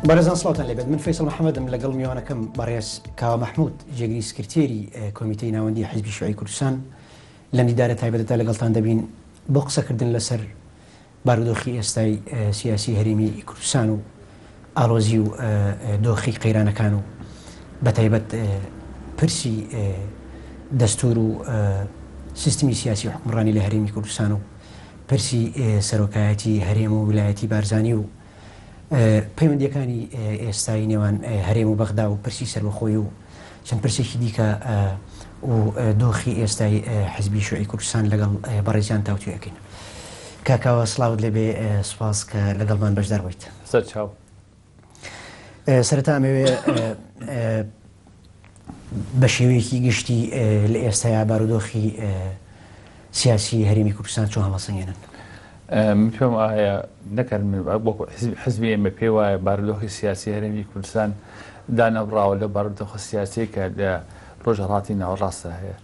بەڕێزان سڵاوتان لێبێت من فەیسەڵ محەممەدم لەگەڵ میوانەکەم بەڕێز کاوە مححمود جێگری سکرتێری کۆمیتەی ناوەندی حیزبی شوعی کوردستان لە دیدارە تایبەتە لەگەڵتان دەبین بۆ قسەکردن لەسەر بارودۆخی ئێستای سیاسی هەرێمی کوردستان و ئاڵۆزی و دۆخی قەیرانەکان و بەتایبەت پرسی دەستور و سیستمی سیاسی و حکومڕانی لە هەرێمی کوردستان و پرسی سەرۆکایەتی هەرێم و ویلایەتی بارزانی و پەیوەندیەکانی ئێستای نێوان هەرێم و بەغدا و پرسی سەربەخۆی و چەند پرسێکی دیکە و دۆخی ئێستای حیزبی شوعی کوردستان لەگەڵ بەڕێزیان تاوتویەکەین. کاکاوە سڵاوت لێبێ، سوپاس کە لەگەڵمان بەشدار بوویت. سەرچاو. سەرەتا ئەمەوێ بە شێوەیەکی گشتی لە ئێستایا بارودۆخی سیاسی هەرێمی کوردستان چۆن هەڵەسەنگێنن؟ من پێم ئایا نەکەن حزبی ئێمە پێ وایە بارودۆخی سیاسی هەرێمی کوردستان دانەبراوە لە بارودۆخە سیاسی کە لە ڕۆژهەڵاتی ناوەڕاستە هەیە.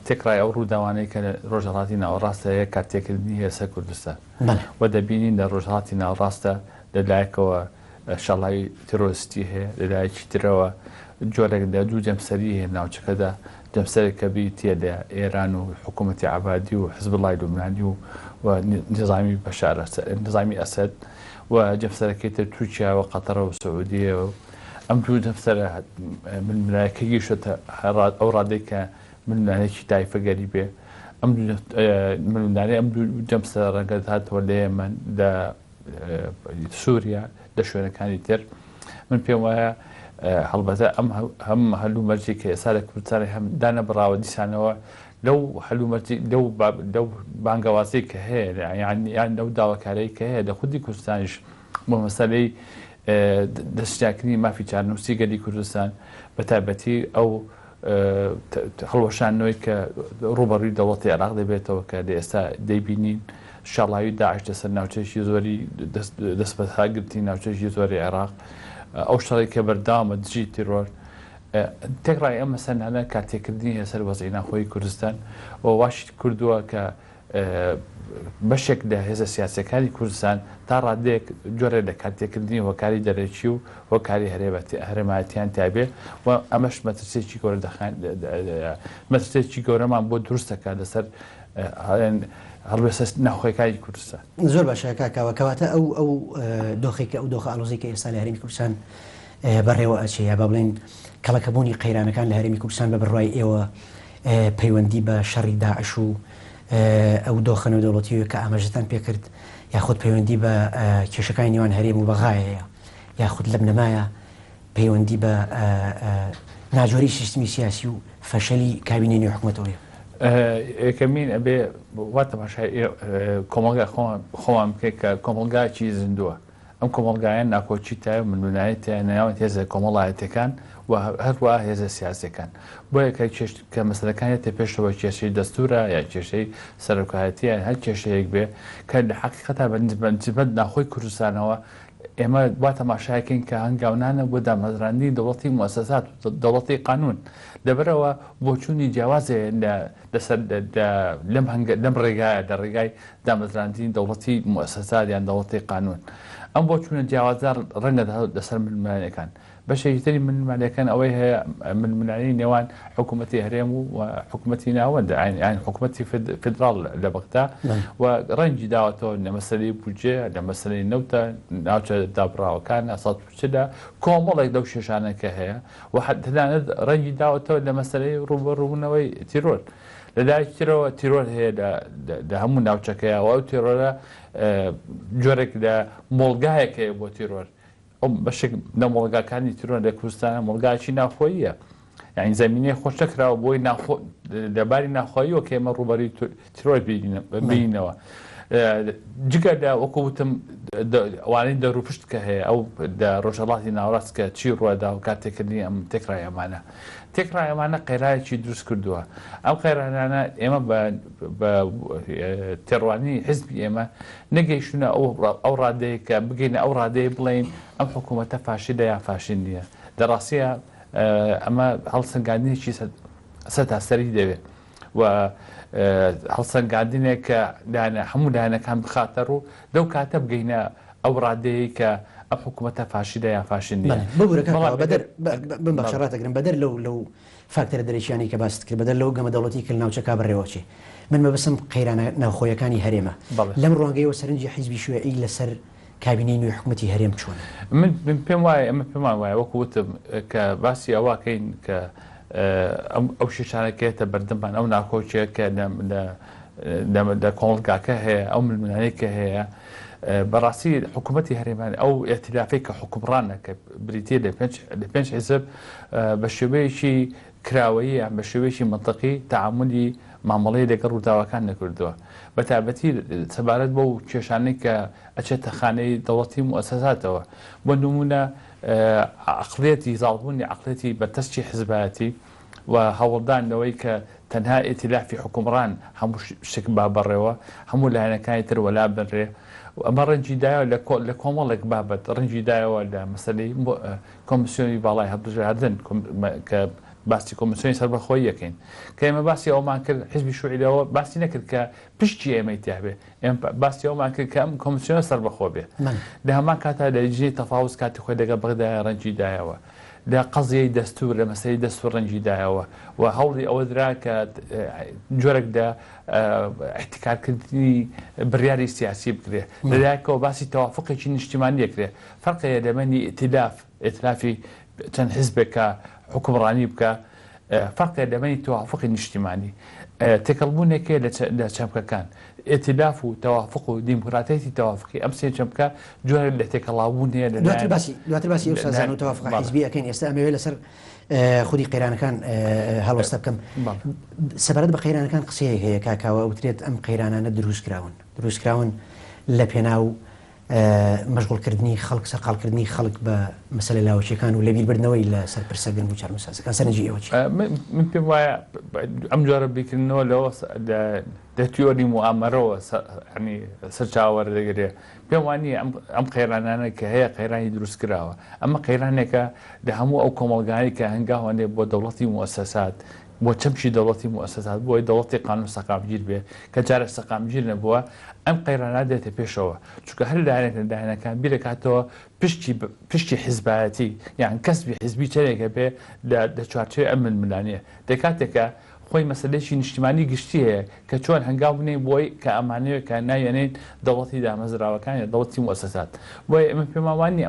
تێکڕای ئەو ڕووداوانەی کە لە ڕۆژهەڵاتی ناوەڕاستە هەیە کاتێکردنی هەیە سەر کوردستان و دەبینین لە ڕۆژهەڵاتی ناوەڕاستە لەلایەکەوە شەڵای ترۆریستی هەیە، لەلایەکی ترەوە جۆرێک لە دوو جەمسەری هەیە ناوچەکەدا، جەمسەرێکە بیتە لە ئێران و حکوومەتی عەبادی و حزبڵای لوبنانی و نظامی بەشار نظامی ئەسەد و جەمسەرەکەیتر تورکیا و قەتەر و سعودیە و ئەم دوو جەمسەرە ململایەکەی شتە ئەو ڕادەی کە ململایەکی تایفە گەریبێ ئەم ململانەی ئەم دوو جەمسەر ڕەنگە هاتەوە لە یەمەن لە سووریا لە شوێنەکانی تر. من پێم وایە هەڵبەتە ئەم هەم هەلوو مەرجی کە ئێستا لە کوردستانی هەم دانەبراوە دیسانەوە لەو هەلومەرجی لەو بانگەوازی کە هەیە یان لەو داواکارەی کە هەیە لە خودی کوردستانیش بۆ مەسەلەی دەستیاکردنی مافی چارنووسی گەلی کوردستان بە تایبەتی ئەو هەڵوەشانەوەی کە ڕوبەڕووی دەوڵەتی عێراق دەبێتەوە کە لە ئێستا دەیبینین شاڵاوی داعش لەسەر ناوچەیەکی زۆری دەستبەرگرتی ناوچەیەکی زۆری عێراق، ئەو شەڕی کە بەرداوامە دژی تیرۆر، تێکڕای ئەم مەسەلانە کاتێکردنی هەیە سەر وەزعی ناخۆی کوردستان و واشی کردووە کە بەشێک لە هێزە سیاسەکانی کوردستان تا ڕادەیەک جۆرە لە کاتێکردنی هۆکاری دەرەکی و هۆکاری هەرێمایەتیان تابێ و ئەمەش مەترسێکی گەورە مەترسێکی گەورەمان بۆ دروستەکە لەسەر هەڵوێستە ناخۆیەکانی کوردستان. زۆر باشە کاکاوە، کەواتە ئەو دۆخێکە ئەو دۆخە ئاڵۆزی کە ئێستا لە هەرێمی کوردستان بەڕێوە ئەچێ یا با بڵێن کەڵەکەبوونی قەیرانەکان لە هەرێمی کوردستان بە بڕوای ئێوە پەیوەندی بە شەڕی داعش و ئەو دۆخە نێودەوڵەتیەوە کە ئاماژەتان پێکرد یاخود پەیوەندی بە کێشەکانی نێوان هەرێم و بەغایەیە یاخود لەم نەمایە پەیوەندی بە ناجۆری سیستمی سیاسی و فەشەلی کابینەی حکوومەتەوەیە. یەکەمین ئەبێ واتە باشای کۆمەلگا خۆمان بکەیت کە کۆمەلگایکی زیندووە. ئەم کۆمەلگایان ناکۆچیتە منونایەتە ناوەن هێزە کۆمەڵایەتەکان و هەروە هێزە سیاسەکان بۆ یەکە کە مەسەلەکانێتە پێشەوە کێشەی دەستورە یا کێشەی سەرۆکایەتیە هەر کێشەیەک بێ کە لە حەقیقەتە بەنسبەت ناخۆی کوردستانەوە ئێمە وا تەماشاکەین کە هەنگاونانە بۆ دامەزراندنی دەوڵەتی موسەسات دەوڵەتی قانون لەبەرەوە بۆچوونی جیاوازێ لەم ڕێگایە لە ڕێگای دامەزراندنی دەوڵەتی موسەسات یان دەوڵەتی قانون. ئەم بۆچوونە جیاوازدار ڕەنگە لەسەر ململانەکان. بەشێکی تری ململانەکان ئەوەی هەیە ململانی نێوان حکوومەتی هەرێم و حکوومەتی ناوەندە یان حکوومەتی فدراڵ لە بەغدا و ڕەنگی داوەتەوە لە مەسەلەی بودجێ لە مەسەلەی نەوتە ناوچە دابراوەکان ئاسات بچدا کۆمەڵێک لەو شێشانەکە هەیە و تەنانەت ڕەنگی داوەتەوە لە مەسەلەی ڕوبەڕوونەوەی تیرۆر. لەدایکترەوە تیرۆر هەیە لە هەموو ناوچەکەیە و ئەو تیرۆرە جۆرێک لە مۆڵگایەکەیە بۆ تیرۆر. ئەو بەشێک لە مۆڵگاکانی تیرۆر لە کوردستانە مۆڵگایکی ناخۆییە، یعنی زەمینەی خۆش نەکراوە بۆی لەباری ناخۆییەوە کە ئێمە ڕوبەری تیرۆر بینینەوە. جگە لە وەکووتم ئەوانەی دەڕووپشت کە هەیە ئەو ڕۆژهەڵاتی ناوەڕاست کە چی ڕوەدا و کاتێکردنی ئەم تێکڕای ئەمانە تێکڕای ئەمانە قەیرایەکی دروست کردووە. ئەم قەیرانانە ئێمە بە تێڕوانی حیزبی ئێمە نەگەیشتونە ئەو ڕادەیە کە بگەینە ئەو ڕادەیە بڵێین ئەم حکوومەتە فاشیدە یا فاشین نییە. دەڕاستیە ئەمە هەڵسەنگاندنێکی سەتاسەری دەوێت و هەڵسەنگاندنێک کە هەموو لایەنەکان بخاتە ڕوو لەو کاتە بگەینە ئەو ڕادەیە کە ئەم حکوومەتە فاشیدە یا فاشین نیە ببوورەکە بەدەر بەخشەڕاتەگرن بەدەر لەو فاکتەرە دەرەچیانی کە باست کرد بەدەر لەو گەمە دەوڵەتی کرد ناوچەکە بڕێوەچی من مەبەسم قەیرانە ناوخۆیەکانی هەرێمە لەم ڕوانگەیەوە سەرنجی حیزبی شوێعی لەسەر کابینەی نوێی حکوومەتی هەرێم چۆن من پێم وایە ئەمە پێمان وایە وەکوتم کە باسی ئەوواکەین کە ئەو شێشانەکەێتە بەردەمان ئەو ناکۆچەیە کە لە کۆڵگاکە هەیە ئەو ململانەیەکە هەیە بەڕاستی حکوومەتی هەرێمان ئەو ئێتلافەی کە حکومڕانە کە بریتە لە پێنج حیزب بە شێوەیەکی کراوەیی یان بە شێوەیەکی منطقی تعاملی مامەڵەی لەگەڵ ڕووداوەکان نەکردووە بە تایبەتی سەبارەت بەو کێشانەی کە ئەچێتە خانەی دەوڵەتی مؤسساتەوە بۆ نمونە عقلێتی زاڵبوونی عقلێتی بەرتەسکی حزبایەتی و هەوڵدانەوەی کە تەنها ئێتلافی حکومڕان هەموو شک با بەڕێوە هەموو لایەنەکانی تر وەلا بنرێ ئەمە ڕەنجیدایەوە لە کۆمەڵێک بابەت ڕەنجیدایەوە لە مەسەلەی کۆمسیۆنی باڵای هەڵبژاردن کە باسی کۆمسیۆنی سەربەخۆیی یەکەین کە ئێمە باسی ئەومان کرد حیزبی شوعیلەوە باسی نەکرد کە پشتی ئێمەی تیابێ ئێمە باسی ئەومان کرد کە ئەم کۆمسیۆنە سەربەخۆ بێ لە هەمان کاتا لە جێی تەفاوز کاتی خۆی لەگەڵ بەغدایە ڕەنجیدایەوە لە قەزیەی دەستور لە مەسەی دەستور ڕەنجیدایەوە و هەوڵی ئەوە درا کە جۆرەك لە احتیکارکردنی بڕیاری سیاسی بکرێ لەلایەکەوە باسی تەوافقێکی نیشتیمانی دەکرێ فەرقەیە لەمەنی ئێتلافی چەند حیزبێکە حکومڕانی بکە فەرقێ لەمەنی تەوافقی نیشتیمانی تێکەڵبوونێکێ لە چەمکەکان ئێتلاف و تەوافق و دیموکراتیەتی تەوافقی ئەم سێ چەمکە جۆرە لە تێکەڵاوبوون هەیە دواتر باسی ئەو سازان و تەوافق حیزبی ئەەکەین ئێستا ئەمەوێت لەسەر خودی قەیرانەکان هەڵوەستە بکەم سەبارەت بە قەیرانەکان قسەیەک هەیە کاکاوە وترێت ئەم قەیرانانە دروستکراون لە پێناو مەشغوڵکردنی خەڵک سەرقاڵکردنی خەڵک بە مەسەلە لاوەچیەکان و لەبیربردنەوەی لە سەر پرسەگرن و چارمەسازەکان سەرنجی ئێوە چی من پێم وایە ئەم جۆرە بیکردنەوە لەوە لە تیۆری موامەرەوە سەرچاوەردەگرێ پێم وانە ئەم قەیرانانە کە هەیە قەیرانی دروستکراوە ئەمە قەیرانێکە لە هەموو ئەو کۆمەڵگانی کە هەنگاوانێ بۆ دەوڵەتی موسسات بۆ چەمشی دەوڵەتی موسسات بۆی دەوڵەتی قانون سەقامگیر بێ کە جارە سەقامگیر نەبووە ئەم قەیرانە دێتە پێشەوە چونکە هەر لایەنێک لە داهێنەکان بیرەکاتەوە پشتی حیزبایەتی یان کەسبی حیزبی چەرێکە بێ لە چوارچێ ئەم ململانیە دەکاتێکە خۆی مەسلەیەکی نیشتیمانی گشتی هەیە کە چۆن هەنگاو بنێ بۆی کە ئەمانەیە کە نایەنێت دەوڵەتی دامەزراوەکان یا دەوڵەتی موسسات بۆیە ئەمە پێماوانی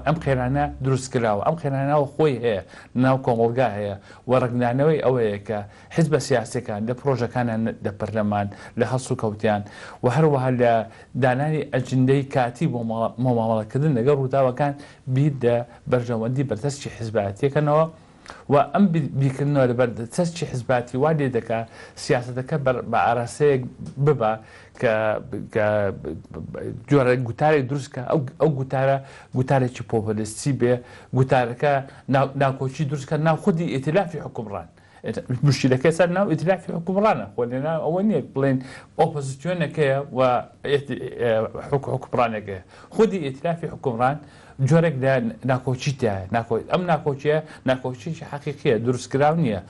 ئەم قەیرانە دروستکراوە ئەم قەیرانەوە خۆی هەیە ناو کۆمەڵگا هەیە وەڕگنانەوەی ئەوەیە کە حیزبە سیاسیەکان لە پرۆژەکانیان لە پەرلەمان لە هەڵسو و کەوتیان و هەروەها لە دانانی ئەجندەی کاتی بۆ مامەڵەکردن لەگەڵ ڕووداوەکان بیر لە بەرژەوەندی بەردەستی حیزبایەتیەکەنەوە و ئەم بیکردنەوە لەبەر دەستی حیزباتی وا لێ دەکا سیاسەتەکە بە ئاراسەیەک ببە کە جۆرە گوتارێک دروستکە ئەو گوتارێکی پۆپۆلیستی بێ گوتارەکە ناوکۆچی دروستکە ناو خودی ئێتلافی حکومڕان مشکلەکەی سەر ناو ئێتلافی حکومڕانە خۆ لێنا ئەوە نییە بڵێن ئۆپۆزیسیۆنەکەیە و حکومڕانێکەیە خودی ئێتلافی حکومڕان جۆرێک لە ناکۆچیتە ئەم ناکۆچیە ناکۆچیی حەقیقیە دروستکراو نییە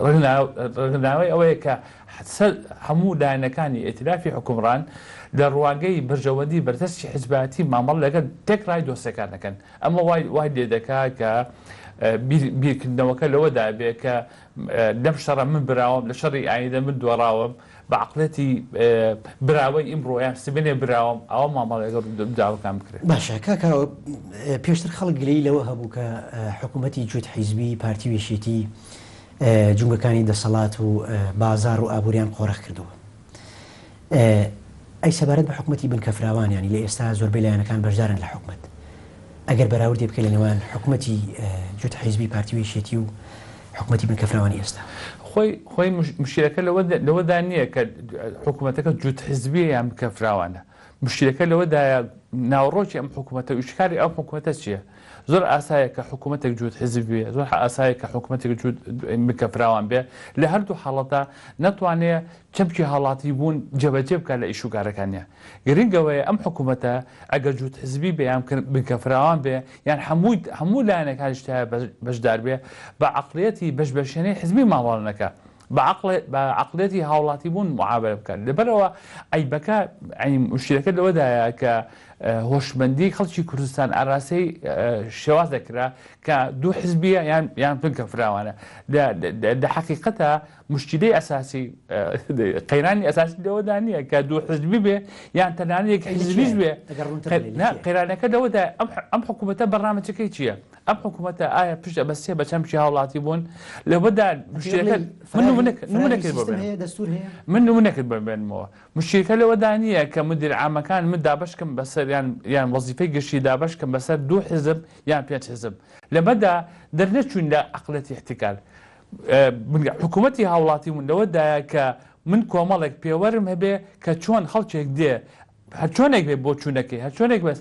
ڕگناوی ئەوەیە کە هەموو لایەنەکانی ئێتلافی حکومڕان لە ڕواگەی بەرژەوەندی بەردەستی حیزبایەتی مامەڵ لەگەڵ تێکڕای دۆستەکانەکەن ئەمە وای لێ دەکات کە بیرکردنەوەکە لەوەدا بێ کە لەم شەڕە من براوم لە شەڕی ئایندە من دۆڕاوم بە عقلەتی براوەی ئیمڕۆیان سبێنێ براوم ئەوە مامەڵێگە داوەکان بکرێت باشە کاکاوە پێشتر خەڵک گلەی لەوە هەبوو کە حکوومەتی جوێت حیزبی پارتی وێشێتی جونگەکانی دەسەڵات و بازار و ئابووریان قۆڕەخ کردووە ئەی سەبارەت بە حکوومەتی بنکەفراوانیانی لە ئێستا زۆربەی لایەنەکان بەشدارن لە حکوومەت ئەگەر بەراوردی بکە لە نێوان حکوومەتی جوێت حیزبی پارتی وێشێتی و حکوومەتی بنکەفراوانی ئێستا خۆی مشکلەکە لەوەدا نییە کە حکوومەتەکە جوت حیزبی یان بکەفراوانە مشکلەکە لەوەدایە ناوڕۆکی ئەم حکوومەتە وشکاری ئەم حکوومەتە چییە زۆر ئاسایە کە حکوومەتێک جوت حیزبی زۆر ئاسایە کە حکوومەتێک جوت بکەفراوان بێ لە هەردوو حاڵەتە نەتوانێت چەمکی هاڵاتی بوون جێبەجێ بکە لە ئیشوگارەکانیە گرنگەوەیە ئەم حکوومەتە ئەگەر جوت حیزبی بێ یان بکەفراوان بێ یان هەموو لایەنەکان شتای بەشدار بێ بە عەقڵیەتی بەشبەشێنەی حیزبی ماوەڵنەکە بە عەقڵیەتی هاوڵاتی بوون معاملە بکەن لەبەرەوە ئەیبەکە مشکلەکە لەوەدایە کە هۆشمەندی خەڵکی کوردستان ئاراسی شێواز دەکرا کە دوو حزبیە یان پنکە فراوانە لە حقیقەتە مشکلەی ئەساسی قەیرانی ئەساسی لەوەدا نییە کە دوو حزبی بێ یان تەنانەت یەک حزبیش بێ قەیرانەکە لەوەدا ئەم حکوومەتە بەڕامەچەکەی چییە؟ ئەم حکوومەتە ئایا پشت بەستێ بە چەمشی هاوڵاتی بوون لەوەدا من نمونەکرد ببێنمەوە مشکلەکە لەوەدا نییە کە مدیر عامەکان من دابشکم بەسەر یان وەزیفەی گشتی دابشکم بەسەر دوو حزب یان پێنج حزب لەبەدا دەرنەچوون لە عەقڵەتی احتیکار حکوومەتی هاوڵاتی من لەوەدایە کە من کۆمەڵێک پێوەرم هەبێ کە چۆن خەڵکێک دێ هەر چۆنێک بێ بۆ چوونەکەی هەر چۆنێک بێ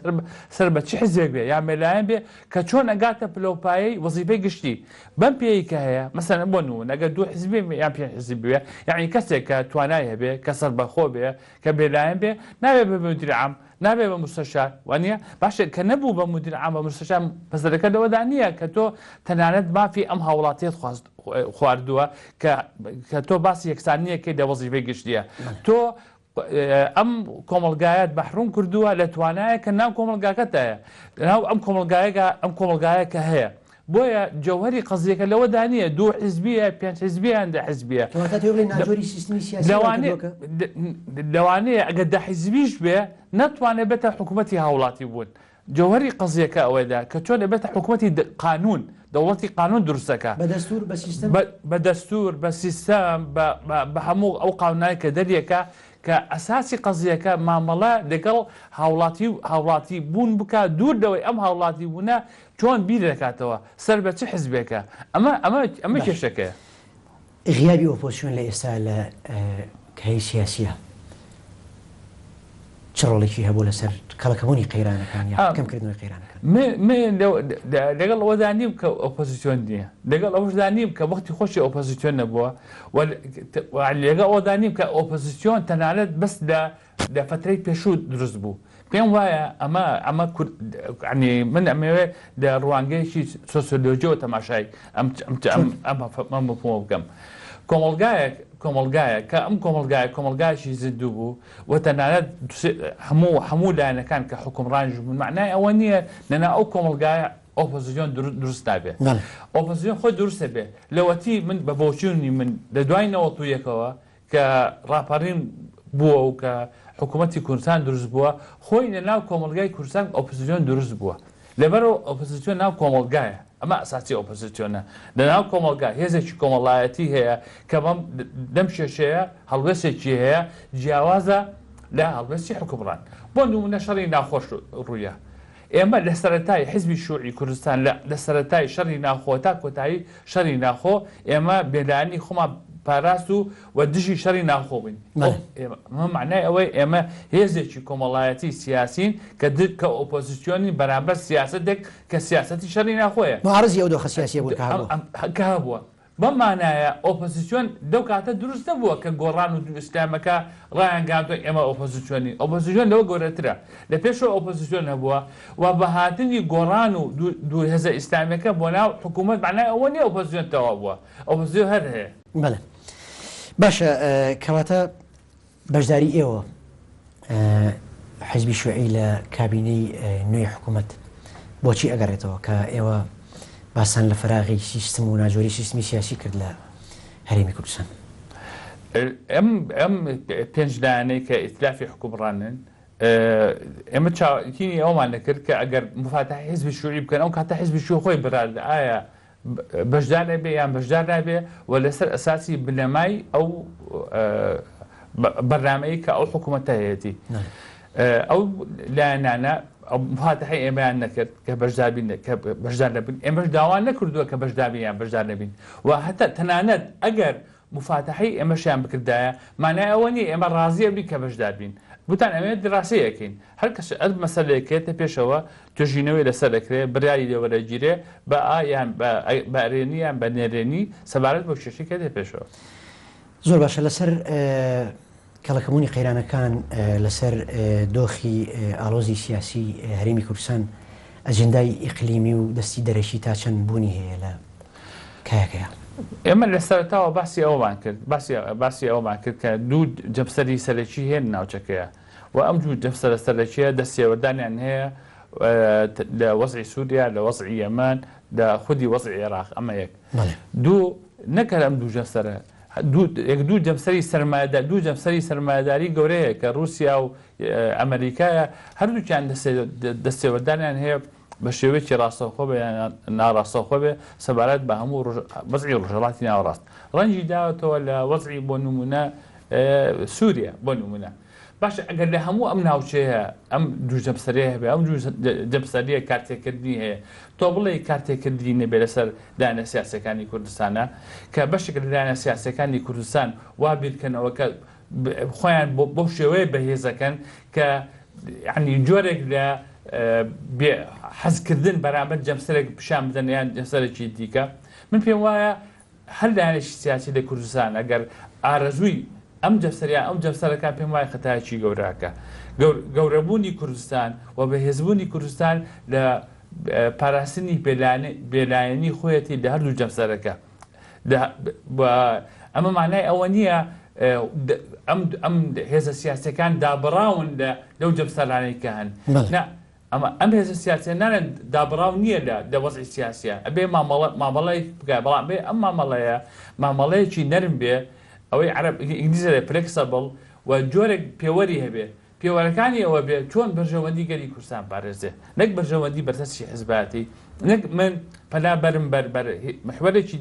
سەر بە چی حزبێک بێ یان مێلایەن بێ کە چۆن ئەگاتە پلۆپایی وەزیفەی گشتی بەم پێی کە هەیە مەسەن بۆ نمونە ئەگەر دوو حزبی یان پێنج حزب بێ یعنی کەسێک کە توانای هەبێ کە سەربەخۆ بێ کە بێلایەن بێ نابێ بە مدیر عام نابێ بە مستەشار وانە باشە کە نەبوو بە مدیر عام بە مستەشار پەسەرەکە لەوەدا نییە کە تۆ تەنانەت مافی ئەم هاوڵاتیت خواردووە کە تۆ باسی یەکسانیەکەی لە وەزیفەی گشتیە تۆ ئەم کۆمەلگایەت بەحڕوم کردووە لە توانایە کە ناو کۆمەلگاکەتایە ناو ئەم کۆمەلگایە کە هەیە بۆیە جەوهەری قەزیەکە لەوەدا نییە دوو حزبیە پێنج حزبیان دە حزبیە لەوانەیە ئەگەر دە حزبیش بێ نەتوانێت بێتە حکوومەتی هاوڵاتی بوون جەوهەری قەزیەکە ئەوەیدا کە چۆن بێتە حکوومەتی قانون دەوڵەتی قانون دروستەکە بە دەستور بە سیستەم بە هەموو ئەو قانونایی کە دەریەکە کە ئەساسی قەزیەکە مامەڵە لەگەڵ هاوڵاتی بوون بکە دوور دەوەی ئەم هاوڵاتی بوونە چۆن بیر دەکاتەوە سەر بە چ حزبێکە ئەمە کێشەکەیە غیابی ئۆپۆزیسیۆن لە ئێستا لە کای سیاسیە چ ڕۆڵێکی هەبوو لەسەر کەڵەکەبوونی قەیرانەکان یا کەمکردنەوەی قەیرانەکان لەگەڵ ئەوەدا نیم کە ئۆپۆزیسیۆن نییە لەگەڵ ئەوەشدا نیم کە وەختی خۆشی ئۆپۆزیسیۆن نەبووە لەگەڵ ئەوەدا نیم کە ئۆپۆزیسیۆن تەنانەت بەس لە فترەی پێشوو دروست بوو پێم وایە ئەمە من ئەمەوێ لە ڕوانگەیەکی سۆسیۆلۆژیەوە تەماشای ئەم مفهومە بکەم کۆمەلگایە کە ئەم کۆمەلگایەکی زیندوو بوو و تەنانەت هەموو لایەنەکان کە حکومڕانیش بوون معنای ئەوە نییە لەنا ئەو کۆمەلگایە ئۆپۆزیسیۆن دروست نابێت ئۆپۆزیسیۆن خۆی دروستە بێ لەوەتی من بە بۆچوونی من لە دوای نەوەتویەکەوە کە ڕاپەڕین بووە و کە حکوومەتی کوردستان دروست بووە خۆی لە ناو کۆمەلگای کوردستان ئۆپۆزیسیۆن دروست بووە لەبەرەوە ئۆپۆزیسیۆن ناو کۆمەلگایە ئەمە ئەساسی ئۆپۆزیسیۆنە لە ناو کۆمەلگا هێزێکی کۆمەڵایەتی هەیە کە لەم شێشەیە هەڵوێستێکی هەیە جیاوازە لە هەڵوێستی حکومڕان بۆ نمونە شەڕی ناخۆش ڕوویە ئێمە لە سەرەتای حیزبی شووعی کوردستان لە سەرەتای شەڕی ناخۆ تا کۆتایی شەڕی ناخۆ ئێمە بێلایەنی خۆمان پاراست و دژی شەڕی ناخۆ بووین معنای ئەوەی ئێمە هێزێکی کۆمەڵایەتی سیاسین کە ئۆپۆزیسیۆنی بەرامبەر سیاسەتێک کە سیاسەتی شەڕی ناخۆیە معارضی ئەو دۆخە سیاسی بوو کە هەبووە بەم مانایە ئۆپۆزیسیۆن دەو کاتە دروست نەبووە کە گۆڕان و ئیسلامەکە ڕایانگاتۆ ئێمە ئۆپۆزیسیۆن لەوە گەورەترە لە پێشەوە ئۆپۆزیسیۆن هەبووە و بە هاتنی گۆڕان و دوو هێزە ئیسلامیەکە بۆ ناو حکوومەت معنای ئەوە نیە ئۆپۆزیسیۆن تەواو بووە ئۆپۆزیسیۆن هەر هەیە بەڵێ باشە کەواتە بەشداری ئێوە حیزبی شووعی لە کابینەی نوێی حکوومەت بۆچی ئەگەڕێتەوە کە ئێوە باسان لە فراغی سیستم و ناجۆری سیستمی سیاسی کرد لە هەرێمی کوردستان ئەم پێنجدانەی کە ئیتلافی حکومڕانن ئێمە چاوەتینی ئەومان دەکرد کە ئەگەر مفاتەحی حیزبی شووعی بکەن ئەو کاتە حیزبی شووع خۆی براد ئایا بەشدار نەبێ یان بەشدار نابێ و لەسەر ئەساسی بنەمای ئەو بەرنامەیە کە ئەو حکوومەتە هەیەتی ئەو لایەنانە مفاتەحی ئێمەیان نەکرد کە بەشدار نەبن ئێمەش داوان نەکردووە کە بەشدابین یان بەشدار نەبین و هەتا تەنانەت ئەگەر مفاتەحی ئێمەشیان بکردایە مانای ئەوە نیە ئێمە ڕازیە بین کە بەشدار بین بوتان ئەمێت دراسەیەکەین هەر کەس ئەد مەسەلەیەکێتە پێشەوە توێژینەوەی لەسەر دەکرێت بریایی لێوەرەگیرێ بە ئایان بە ئەرێنییان بە نێرێنی سەبارەت بۆ کێشەکێتە پێشەوە زۆر باشە لەسەر کەڵەکەبوونی قەیرانەکان لەسەر دۆخی ئاڵۆزی سیاسی هەرێمی کوردستان ئەجندای ئیقلیمی و دەستی دەرەشی تا چەند بوونی هەیە لە کایەکەیە ئێمە لە سەرەتاوە باسی ئەومان کرد باسی ئەومان کرد کە دوو جەمسەری سەرەکی هێن ناوچەکەیە وأم جوج نفس الاستراتيجية دسي وداني عن هي لوضع سوريا لوضع اليمن لخدي وضع العراق أما يك دو نكر أم دو جسرة دو جمسري سرمایه‌دار دو جمسري سرمایه‌داری گەورەیە کە رووسیا و ئەمریکایە هەردووکیان دەستێوەدانیان هەیە بە شێوەیەکی ڕاستەوخۆ بێ ناڕاستەوخۆ بێ سەبارەت بە هەموو وەزعی ڕۆژهەڵاتی ناوەڕاست ڕەنجی داوەتەوە لە وەزعی بۆ نمونە سووریا بۆ نمونە باش ئەگەر لە هەموو ئەم ناوچەیە ئەم دوو جەمسەریە هەبێ ئەم جەمسەریە کارتێکردنی هەیە تۆ بڵێ کارتێکردنی نەبێ لەسەر دانە سیاسەکانی کوردستانە کە بەشێک لە دانە سیاسەکانی کوردستان وا بیرکەنەوە کە خۆیان بۆ شێوەیە بەهێزەکەن کە یعنی جۆرێک لە حەزکردن بەرامبەر جەمسەرێک پیشان بدەن یان جەمسەرێکی دیکە من پێم وایە هەر دانێکی سیاسی لە کوردستان ئەگەر ئارەزووی ئەم جەمسەریان ئەم جەمسەرەکان پێم وایە خەتایەکی گەوراکە گەورەبوونی کوردستان و بەهێزبوونی کوردستان لە پاراستنی بێلایەنی خۆیەتی لە هەردوو جەمسەرەکە ئەمە مانای ئەوە نییە ئەم هێزە سیاسەکان دابڕاون لەو جەمسەرانەی کە هەن ئەمە ئەم هێزە سیاسیە نانێن دابڕاو نییە لە وەزعی سیاسیە ئەبێ مامەڵەی بگای بەڵام بێ ئەم مامەڵەیە مامەڵەیەکی نەرم بێ ئەوەی عرب ئینگلیزی لە فلێکسەبڵ و جۆرێک پێوەری هەبێ پێوەرەکانی ئەوە بێ چۆن بەرژەوەندی گەری کوردستان پارێزێ نەک بەرژەوەندی بەرتەسکی حیزباتی نەک من پەلا بەرم بەر محورێکی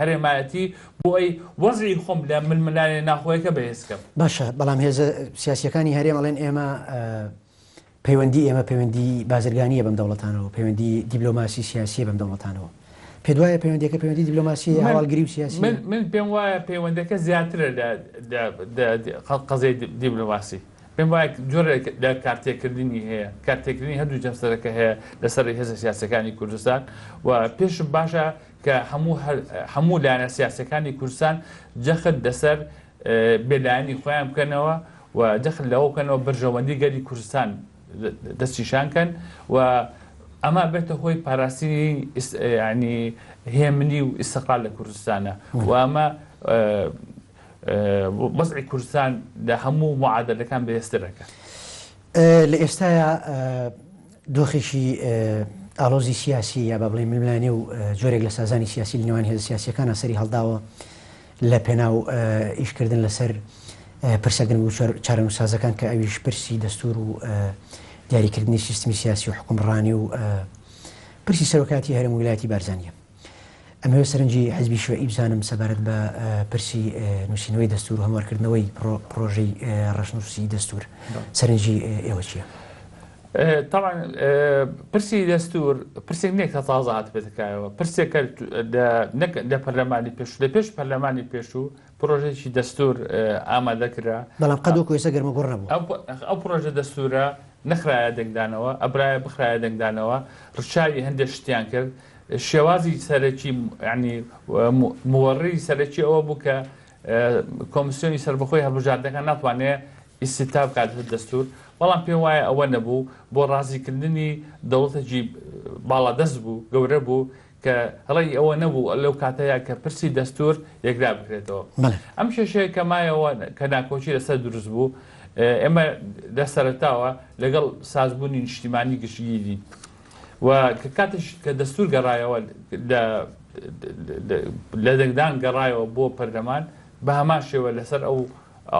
هەرێمایەتی بۆ ئەی وەزعی خۆم لە ململانێ ناخۆیەکە بەهێزکەم باشە بەڵام هێزە سیاسیەکانی هەرێم ئەڵێن ئێمە پەیوەندی بازرگانیە بەم دەوڵەتانەوە پەیوەندی دیبلۆماسی سیاسیە بەم دەوڵەتانەوە پێ دوایە پەیوەندیەکە پەیوەندی دیبلۆماسی هەواڵگری و سیاسی من پێم وایە پەیوەندەکە زیاترە لە قەزەی دیبلۆماسی پێم وایە جۆرێک لە کارتێکردنی هەیە کارتێکردنی هەردوو جەمسەرەکە هەیە لەسەر هێزە سیاسەکانی کوردستان و پێشم باشە کە هەموو لایەنە سیاسەکانی کوردستان جەخت لەسەر بێلایەنی خۆیان بکەنەوە و جەخت لەوە بکەنەوە بەرژەوەندی گەری کوردستان دەستیشانکەن و ئەمە بێتە هۆی پاراستنی ینی هێمنی و ئیستیقلال لە کوردستانە و ئەمە وەزعی کوردستان لە هەموو معادلەکان بەهێزترەکە لە ئێستاە دۆخێکی ئالۆزی سیاسی یا بە بڵێ ململانی و جۆرێک لە سازانی سیاسی لە نێوان هێزە سیاسیەکانە سەری هەڵداوە لە پێناو ئیشکردن لەسەر پرسەگرن و چارەنووسازەکان کە ئەویش پرسی دەستور و دیاریکردنی سیستمی سیاسی و حکومڕانی و پرسی سەرۆکاتی هەرێم ویلایەتی بارزانیە ئەمەوێ سەرنجی حیزبی شیوعی بزانم سەبارەت بە پرسی نووسینەوەی دەستور و هەموارکردنەوەی پرۆژەی ڕەشنووسی دەستور سەرنجی ئێوە چییە؟ طبعا پرسی دەستور پرسێک نێک کە تازە هات بێتەکایەوە پرسێکە لە پەرلەمانی پێش لە پێش پەرلەمانی پێشوو پرۆژێکی دەستور ئامادەکرا بەڵام قەدۆکو ێستا گەرمەگۆڕ نەبوو ئەو پرۆژە دەستورە نەخرایە دەنگدانەوە ئەبرایە بخرایە دەنگدانەوە ڕچاوی هەندێک شتیان کرد شێوازی سەرەکی ینی موەڕی سەرەکی ئەوە بوو کە کۆمیسیۆنی سەربەخۆی هەڵبژاردنەکان ناتوانێت ئیستیتا بکات دەستور بەڵام پێم وایە ئەوە نەبوو بۆ ڕازیکردنی دەوڵەتێکی باڵادەست بوو گەورە بوو کە هەڵی ئەوە نەبوو لەو کاتەیە کە پرسی دەستور یەکلا بکرێتەوە ئەم شێشەیە کە مایەوە کە ناکۆچی لەسەر دروست بوو ئێمە لە سەرەتاوە لەگەڵ سازبوونی نیشتیمانی گشتگیری و کاتێک کە دەستور گەڕایەوە لە دەنگدان گەڕایەوە بۆ پەرلەمان بە هەمان شێوە لەسەر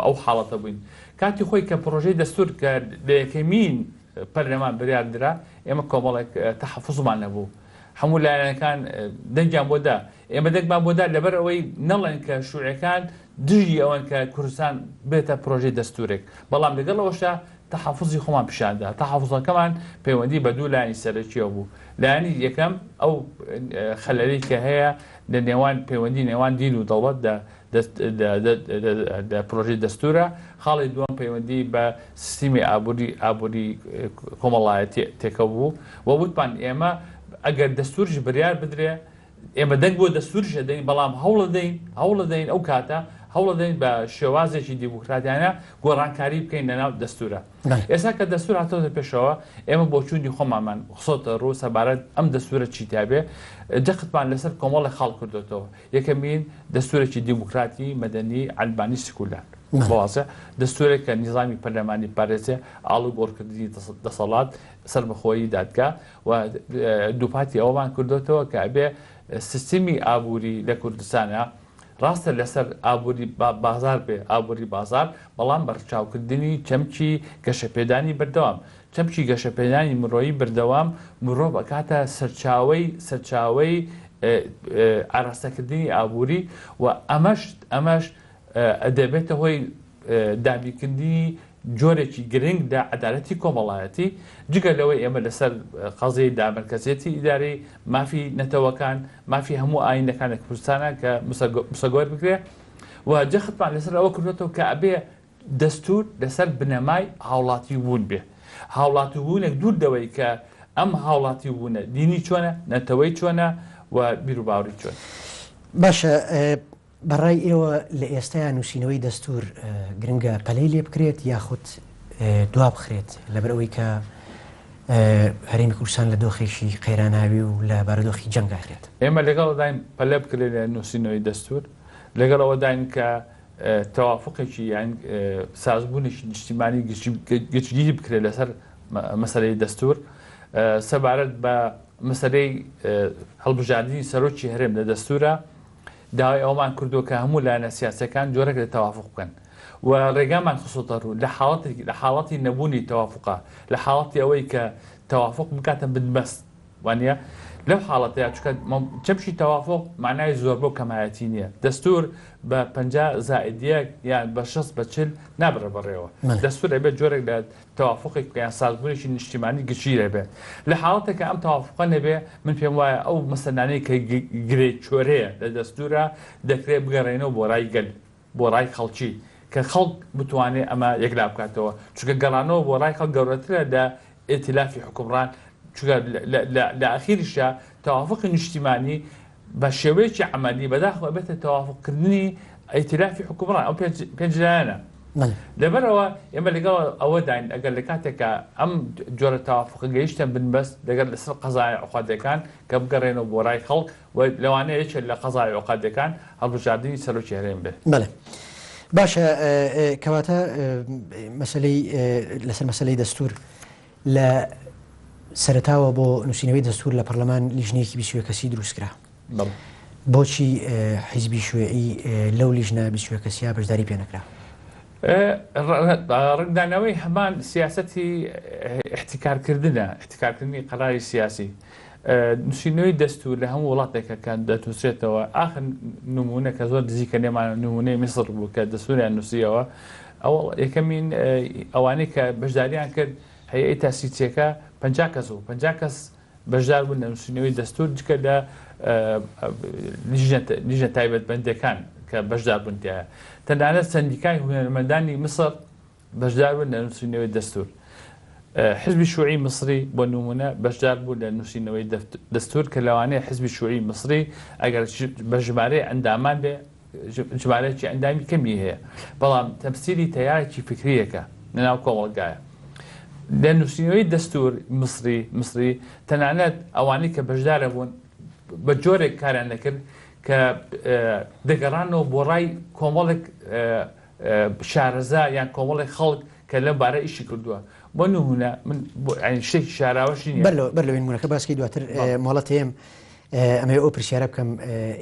ئەو حاڵەتە بووین کاتی خۆی کە پرۆژەی دەستور کە لە یەکەمین پەرلەمان بڕیاردرا ئێمە کۆمەڵێک تەحەفوزمان نەبوو هەموو لایەنەکان دەنگیان بۆدا ئێمە دەنگمان بۆدا لەبەر ئەوەی نەڵێن کە شووعەکان دژی ئەوەن کە کوردستان بێتە پرۆژەی دەستورێک بەڵام لەگەڵەوەشە تەحەفوزی خۆمان پیشاندا تەحەفوزەکەمان پەیوەندی بە دوو لایەنی سەرەکیەوە بوو لایەنی یەکەم ئەو خەلەلی کە هەیە لە نێوان پەیوەندی نێوان دین و دەوڵەت پرۆژەی دەستورە خاڵی دووەم پەیوەندی بە سیستمی ئابووری کۆمەڵایەتی تێکە بوو و وتمان ئێمە ئەگەر دەستورش بڕیار بدرێ ئێمە دەنگ بۆ دەستورشە دەین بەڵام هەوڵە دەین ئەو کاتە هەوڵە دەین بە شێوازێکی دیموکراتیانە گۆڕانکاری بکەین لەناو دەستورە ئێستا کە دەستور هاتۆتە پێشەوە ئێمە بۆ چوونی خۆمامان خسۆتە ڕوو سەبارەت ئەم دەستورە چیتابێ جەختمان لەسەر کۆمەڵی خاڵ کردوێتەوە یەکەمین دەستورێکی دیموکراتی مەدەنی عەلبانی سکولار بەواسە دەستورێک کە نیظامی پەرلەمانی پارێزێ ئاڵو گۆڕکردنی دەسەڵات سەربەخۆیی دادگا و دووپاتی ئەومان کردوتەوە کە ئەبێ سیستمی ئابووری لە کوردستانە ڕاستە لەسەر ئابووری بازار بێ ئابووری بازار بەڵام بەرچاوکردنی چەمکی گەشەپێدانی بەردەوام چەمکی گەشەپێدانی مرۆیی بەردەوام مرۆڤ ئەکاتە سەرچاوەی ئاراستەکردنی ئابووری و ئەمەش دەبێتە هۆی دابیکردنی جۆرێکی گرنگ لە عەدالەتی کۆمەڵایەتی جگە لەوەی ئێمە لەسەر قەزەی دامەرکەزێتی ئیداری مافی نەتەوەکان مافی هەموو ئاینەکانی کوردستانە کە مسەگۆر بکرێ و جەختمان لەسەر ئەوە کردوێتەوە کە ئەبێ دەستور لەسەر بنەمای هاوڵاتی بوون بێ هاوڵاتی بوونێک دوور دەوەی کە ئەم هاوڵاتی بوونە دینی چۆنە نەتەوەی چۆنە و بیر و باوری چۆن باشە بەڕای ئێوە لە ئێستایا نووسینەوەی دەستور گرنگە پەلەی لێ بکرێت یاخود دوا بخرێت لەبەر ئەوەی کە هەرێمی کوردستان لە دۆخێکی قەیراناوی و لە بارودۆخی جەنگاخرێت ئێمە لەگەڵ داین پەلە بکرێت لە نووسینەوەی دەستور لەگەڵ ئەوە داین کە تەوافقێکی یان سازبوونێکی نیشتیمانی گشتگیری بکرێت لەسەر مەسەلەی دەستور سەبارەت بە مەسەلەی هەڵبژاردننی سەرۆکی هەرێم لە دەستورە داوای ئەومان کردووە کە هەموو لایەنە سیاسەکان جۆرەك لە تەوافق بکەن و ڕێگامان خسووتە ڕوو لە حاڵەتی نەبوونی تەوافقا لە حاڵەتی ئەوەی کە تەوافق بکاتە بنبەست وانە لەو حاڵەتەیە چکە چەمشی تەوافق معنای زۆر بۆ کەمایەتی نییە دەستور بە 50 یان بە 60 نابڕە بەڕێوە دەستور ئەبێت جۆرێک لە تەوافقێک یان سازبوونێکی نیشتیمانی گشتگیرە بێت لە حاڵەتێکە ئەم تەوافقە نەبێ من پێم وایە ئەو مەسەلانەی کە گرێ چۆرەیە لە دەستورە دەکرێت بگەڕێنەوە بۆ ڕای گەل بۆ ڕای خەڵکی کە خەڵک بتوانێت ئەمە یەکلا بکاتەوە چونکە گەڕانەوە بۆ ڕای خەڵک گەورەترە لە ئێتیلافی حکومڕان لە ئەخیریشە تەوافقی نیشتیمانی بە شێوەیەکی عملی بەداخەوە بێتە تەوافقکردنی ئەیتلافی حکومڕان ئەو پێنجلایەنە لەبەرەوە ئێمە لەگەڵ ئەوە داین ئەگەر لە کاتێکە ئەم جۆرە تەوافقە گەیشتن بنبەست لەگەر لەسەر قەزای عقادەکان کە بگەڕێنەوە بۆ ڕای خەڵک و لەوانەیە یەکێک لە قەزای عقادەکان هەڵبژاردننی سەرۆکی هەرێم بێت بەڵێ باشە کەواتە مەسەلەی لەسەر مەسەلەی دەستور لە سەرتاوە بۆ نووسینەوەی دەستور لە پەرلەمان لیژنەیەکی 21 کەسی دروستکرا بۆچی حیزبی شوێعی لەو لیژنە 21 کەسیا بەشداری پێ نەکرا ڕنگدانەوەی هەمان سیاسەتی احتیکارکردنی قەراری سیاسی نووسینەوەی دەستور لە هەموو وڵاتێکە کە دەتووسێتەوە ئاخر نمونە کە زۆر نزیکە نێمان نمونەی میسر بوو کە دەستوریان نووسیەوە ئەوە یەکەمین ئەوانەی کە بەشداریان کرد هەیەی تاسیچیەکە 50 کەس و 50 کەس بەشدار بوون لە نووسینەوەی دەستور جکە لە لیژنە تایبەتمەندەکان کە بەشدار بوون تایە تەنانەت سەندیکای هونەرمەندانی مسر بەشدار بوون لە نووسینەوەی دەستور حزبی شوعی مصری بۆ نمونە بەشدار بوو لە نووسینەوەی دەستور کە لەوانەیە حزبی شوعی مصری ئەگەر بە ژمارەی ئەندامان بێ ژمارەیەکی ئەندامی کەمی هەیە بەڵام تەمسیلی تەیارێکی فکریەکە لەناو کۆمەڵگایە لە نووسینەوەی دەستور مصری تەنانەت ئەوانەی کە بەشدارە بوون بە جۆرێک کاریان دەکرد کە دەگەڕانەوە بۆ ڕای کۆمەڵێک شارەزا یان کۆمەڵێک خەڵک کە لەم بارە ئیشی کردووە بۆ نمونە من شتێکی شاراوەشی نییە بەر لەوێن مونەکە باسکی دواتر مۆڵەت هەیەم ئەمە ئەو پرسیارە بکەم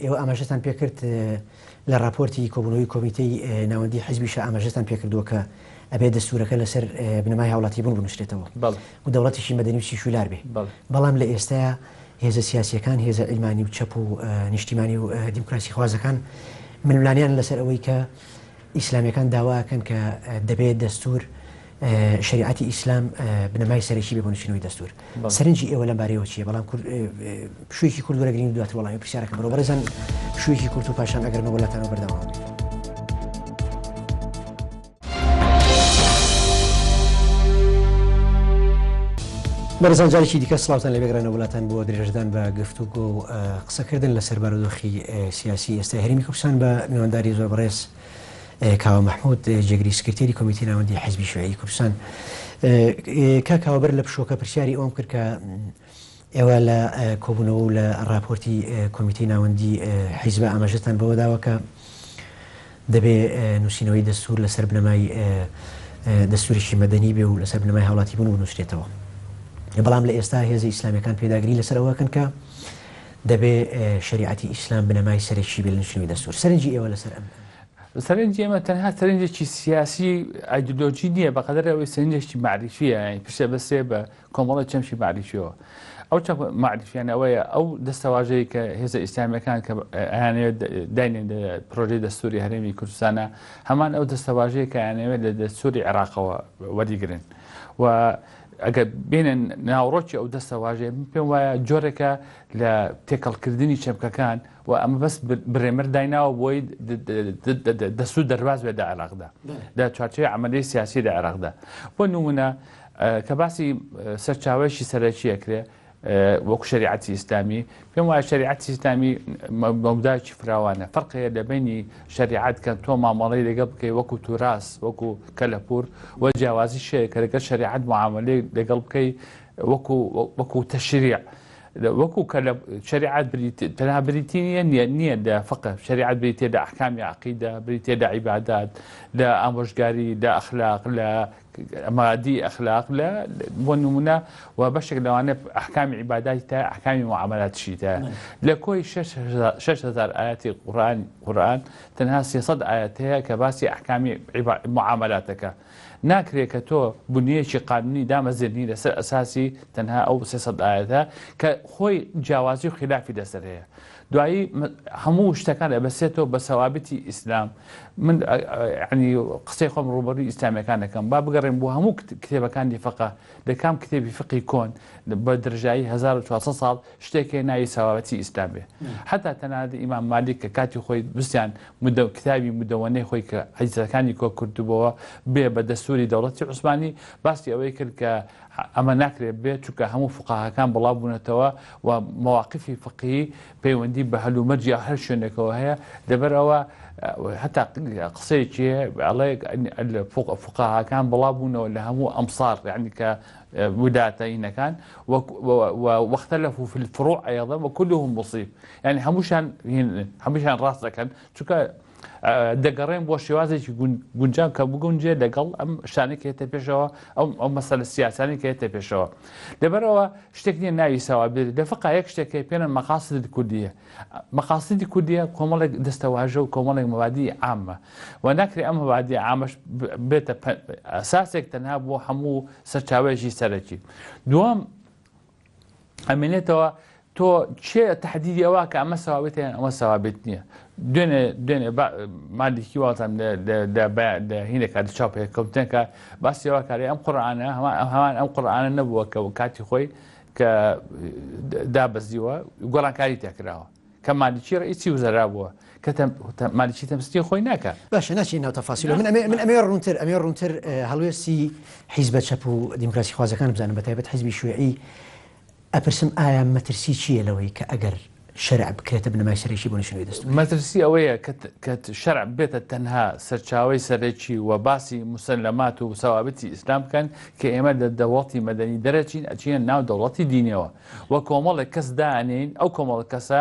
ئێوە ئاماژەتان پێکرد لە راپۆرتی کۆبوونەوەی کۆمیتەی ناوەندی حیزبیشە ئاماژەتان پێکردووە کە ئەبێ دەستورەکە لەسەر بنەمای هاوڵاتی بوون بنووسێتەوە و دەوڵەتیشی مەدەنیوسی شولار بێ بەڵام لە ئێستایا هێزە سیاسیەکان هێزە ئیلمانی و چەپ و نیشتیمانی و دیموکراسی خوازەکان منولانیان لەسەر ئەوەی کە ئیسلامیەکان داواکەن کە دەبێت دەستور شریعەتی ئیسلام بنەمای سەرەکی بێ بۆ نووسینەوەی دەستور سەرنجی ئێوە لەم بارەیەوە چییە بەڵام شوێکی کورد وەرەگرین و دواتر وەڵامی پرسیارەکە بەرەو بەرەزان شوێکی کورد و پاشان ئەگەرمە وڵاتانەوە بەردەوام بەرزان جارێکی دیکە سڵاوتان لە بێگرانە وڵاتان بۆ درێژدان بە گفتوگۆ و قسەکردن لەسەر بارودۆخی سیاسی ئێستا هەرێمی کوردستان بە میوانداری زۆر بەڕێز کاوە مەحموود جێگری سکرتێری کۆمیتەی ناوەندی حیزبی شوێعی کوردستان کاکاوەبەر لە پشۆکە پرسیاری ئەوم کرد کە ئێوە لە کۆبوونەوە و لە ڕاپۆرتی کۆمیتەی ناوەندی حیزبە ئاماژەتان بەوە داوە کە دەبێ نووسینەوەی دەستور لەسەر بنەمای دەستوریشی مەدەنی بێ و لەسەر بنەمای هاوڵاتی بوون و نووسێتەوە. بەڵام لە ئێستا هێزی ئیسلامیەکان پێداگری لەسەر ئەوەکەن کە دەبێ شریعەتی ئیسلام بنەمای سەرێکی بێ لە نووسینەوەی دەستور. سەرنجی ئێوە لەسەر ئەم سەرنجی ئێمە تەنها سەرنجێکی سیاسی ئایدۆلۆجی نییە بەقەدەر ئەوەی سەرنجێکی معریفیە، پشتە بەسێ بە کۆمەڵە چەمشی معریفیەوە. ئەو چەند معریفیان ئەوەیە ئەو دەستەواژەیە کە هێزە ئیسلامیەکان کە ئەیانەوێت داینێن لە پرۆژەی دەستوری هەرێمی کوردستانە، هەمان ئەو دەستەواژەیە کە ئەیانەوێت لە دەستوری عێراقەوە وەریگرن و ئەگەر بینن ناوڕۆکی ئەو دەستەواژەیە پێم وایە جۆرێکە لە تێکەڵکردنی چەمکەکان و ئەمە بەس بڕێمەر دایناوە بۆی دەستور دەرباز بێت لە عێراقدا لە چوارچێوەی عەمەلەی سیاسی لە عێراقدا. بۆ نمونە کە باسی سەرچاوەیەکی سەرەکیە کرێ وەکو شریعەتی ئیسلامی، پێم وایە شریعەتی ئیسلامی مەودایکی فراوانە. فەرقەیە لە بینی شریعەت کە تۆ مامەڵەی لەگەڵ بکەی وەکو توراس وەکو کەلەپور و جیاوازی شەیە کە لەگەڵ شریعەت معاملەی لەگەڵ بکەی وەکو تەشریع. وەکو کە لە شریعەت تەنها بریتی نییە لە فقه، شریعەت بریتێ لە ئەحکامی عەقیدە، بریتێ لە عیبادات، لە ئامۆژگاری، لە ئەخلاق، لە مادی ئەخلاق، لە بۆ نمونە و بەشێک لەوانە ئەحکامی عیباداتی تا ئەحکامی معاملاتیشی تا. لە کۆی 6,000 ئاەتی قورئان تەنها 300 ئاەت هەیە کە باسی ئەحکامی معاملاتەکە. ناکرێت کە تۆ بنیەیەکی قانونی دامەزێنی لەسەر ئەساسی تەنها ئەو 300 ئاەتە کە خۆی جیاوازی و خلافی لەسەر هەیە. دوایی هەموو شتەکان ئەبەسێتەوە بە سەوابەتی ئیسلام. من ینی قسەی خۆم ڕوبەڕووی ئیسلامیەکان دەکەم، با بگەڕێم بۆ هەموو کتێبەکانی فقه لە کام کتێبی فقی کۆن بە درژایی 1400 ساڵ شتێکی ناوی سەوابەتی ئیسلام بێ. حتا تەنانەت ئیمام مالیک کە کاتی خۆی بستیان کتابی مدەوەنەی خۆی کە حەدیثەکانی کۆ کردبووە بێ بە دەستوری دەوڵەتی عوسمانی، باسی ئەوەی کرد کە ئەمە ناکرێت بێت چونکە هەموو فقاهەکان بڵاو بوونەتەوە و مەواقفی فقهی پەیوەندی بە هەلومەرجی هەر شوێنێکەوە هەیە. لەبەرەوە حتا قسەیەکی ئەڵێ فقاهەکان بڵاو بوونەوە لە هەموو ئەمسار، یعنی کە وداتەینەکان واختلفوا في الفروع أيضا وكلهم مصيب، يعني هەمووشان ڕاست دەکەن چونکە دەگەڕێن بۆ شێوازێکی گونجاو کە بگونجێ لەگەڵ ئەم شتانەی کە هێتە پێشەوە، ئەو مەسەلە سیاسانی کە هێتە پێشەوە. لەبەرەوە شتێک نییە ناوی سەوابێت. لە فقه یەک شتێکی پێنن مەقاصد کوردیە. مەقاصدی کوردیە کۆمەڵێک دەستەواژە و کۆمەڵێک مەبادی عامە و ناکرێت ئەم مەبادی عامەش بێتە ئەساسێک تەنها بۆ هەموو سەرچاوەیەکی سەرەکی. دووەم ئەمێنێتەوە تۆ چێ تحدیدی ئەوە کە ئەمە سەوابێت یان ئەمە سەوابێت نییە. دوێنێ مالکی واتم لە هینێکە لە چاوپێکەوتنێکە باسی ئەوە کاری ئەم قورئانە هەمان ئەم قورئانە نەبووە کە کاتی خۆی کە دابەزیوە گۆڕانکاری تێکراوە کە مالیکی ڕئیسی وزەرا بووە کە مالیکی تەمستی خۆی ناکە. باشە ناچین ناو تەفاسیلەوە. من ئەمێ ڕوونتر هەڵوێستی حیزبە چەپ و دیموکراسی خوازەکان بزانم، بەتایبەت حیزبی شوێعی. ئەپرسم ئایا مەترسی چییە لەوەی کە ئەگەر شەرع بکرێتە بنەمای سەرەکی بۆ نووسینەوەی دەستور؟ مەترسی ئەوەیە کە شەرع بێتە تەنها سەرچاوەی سەرەکی و باسی موسەلەمات و سەوابەتی ئیسلام بکەن کە ئێمە لە دەوڵەتی مەدەنی دەرەچین ئەچینە ناو دەوڵەتی دینیەوە و کۆمەڵێک کەس دانین ئەو کۆمەڵ کەسە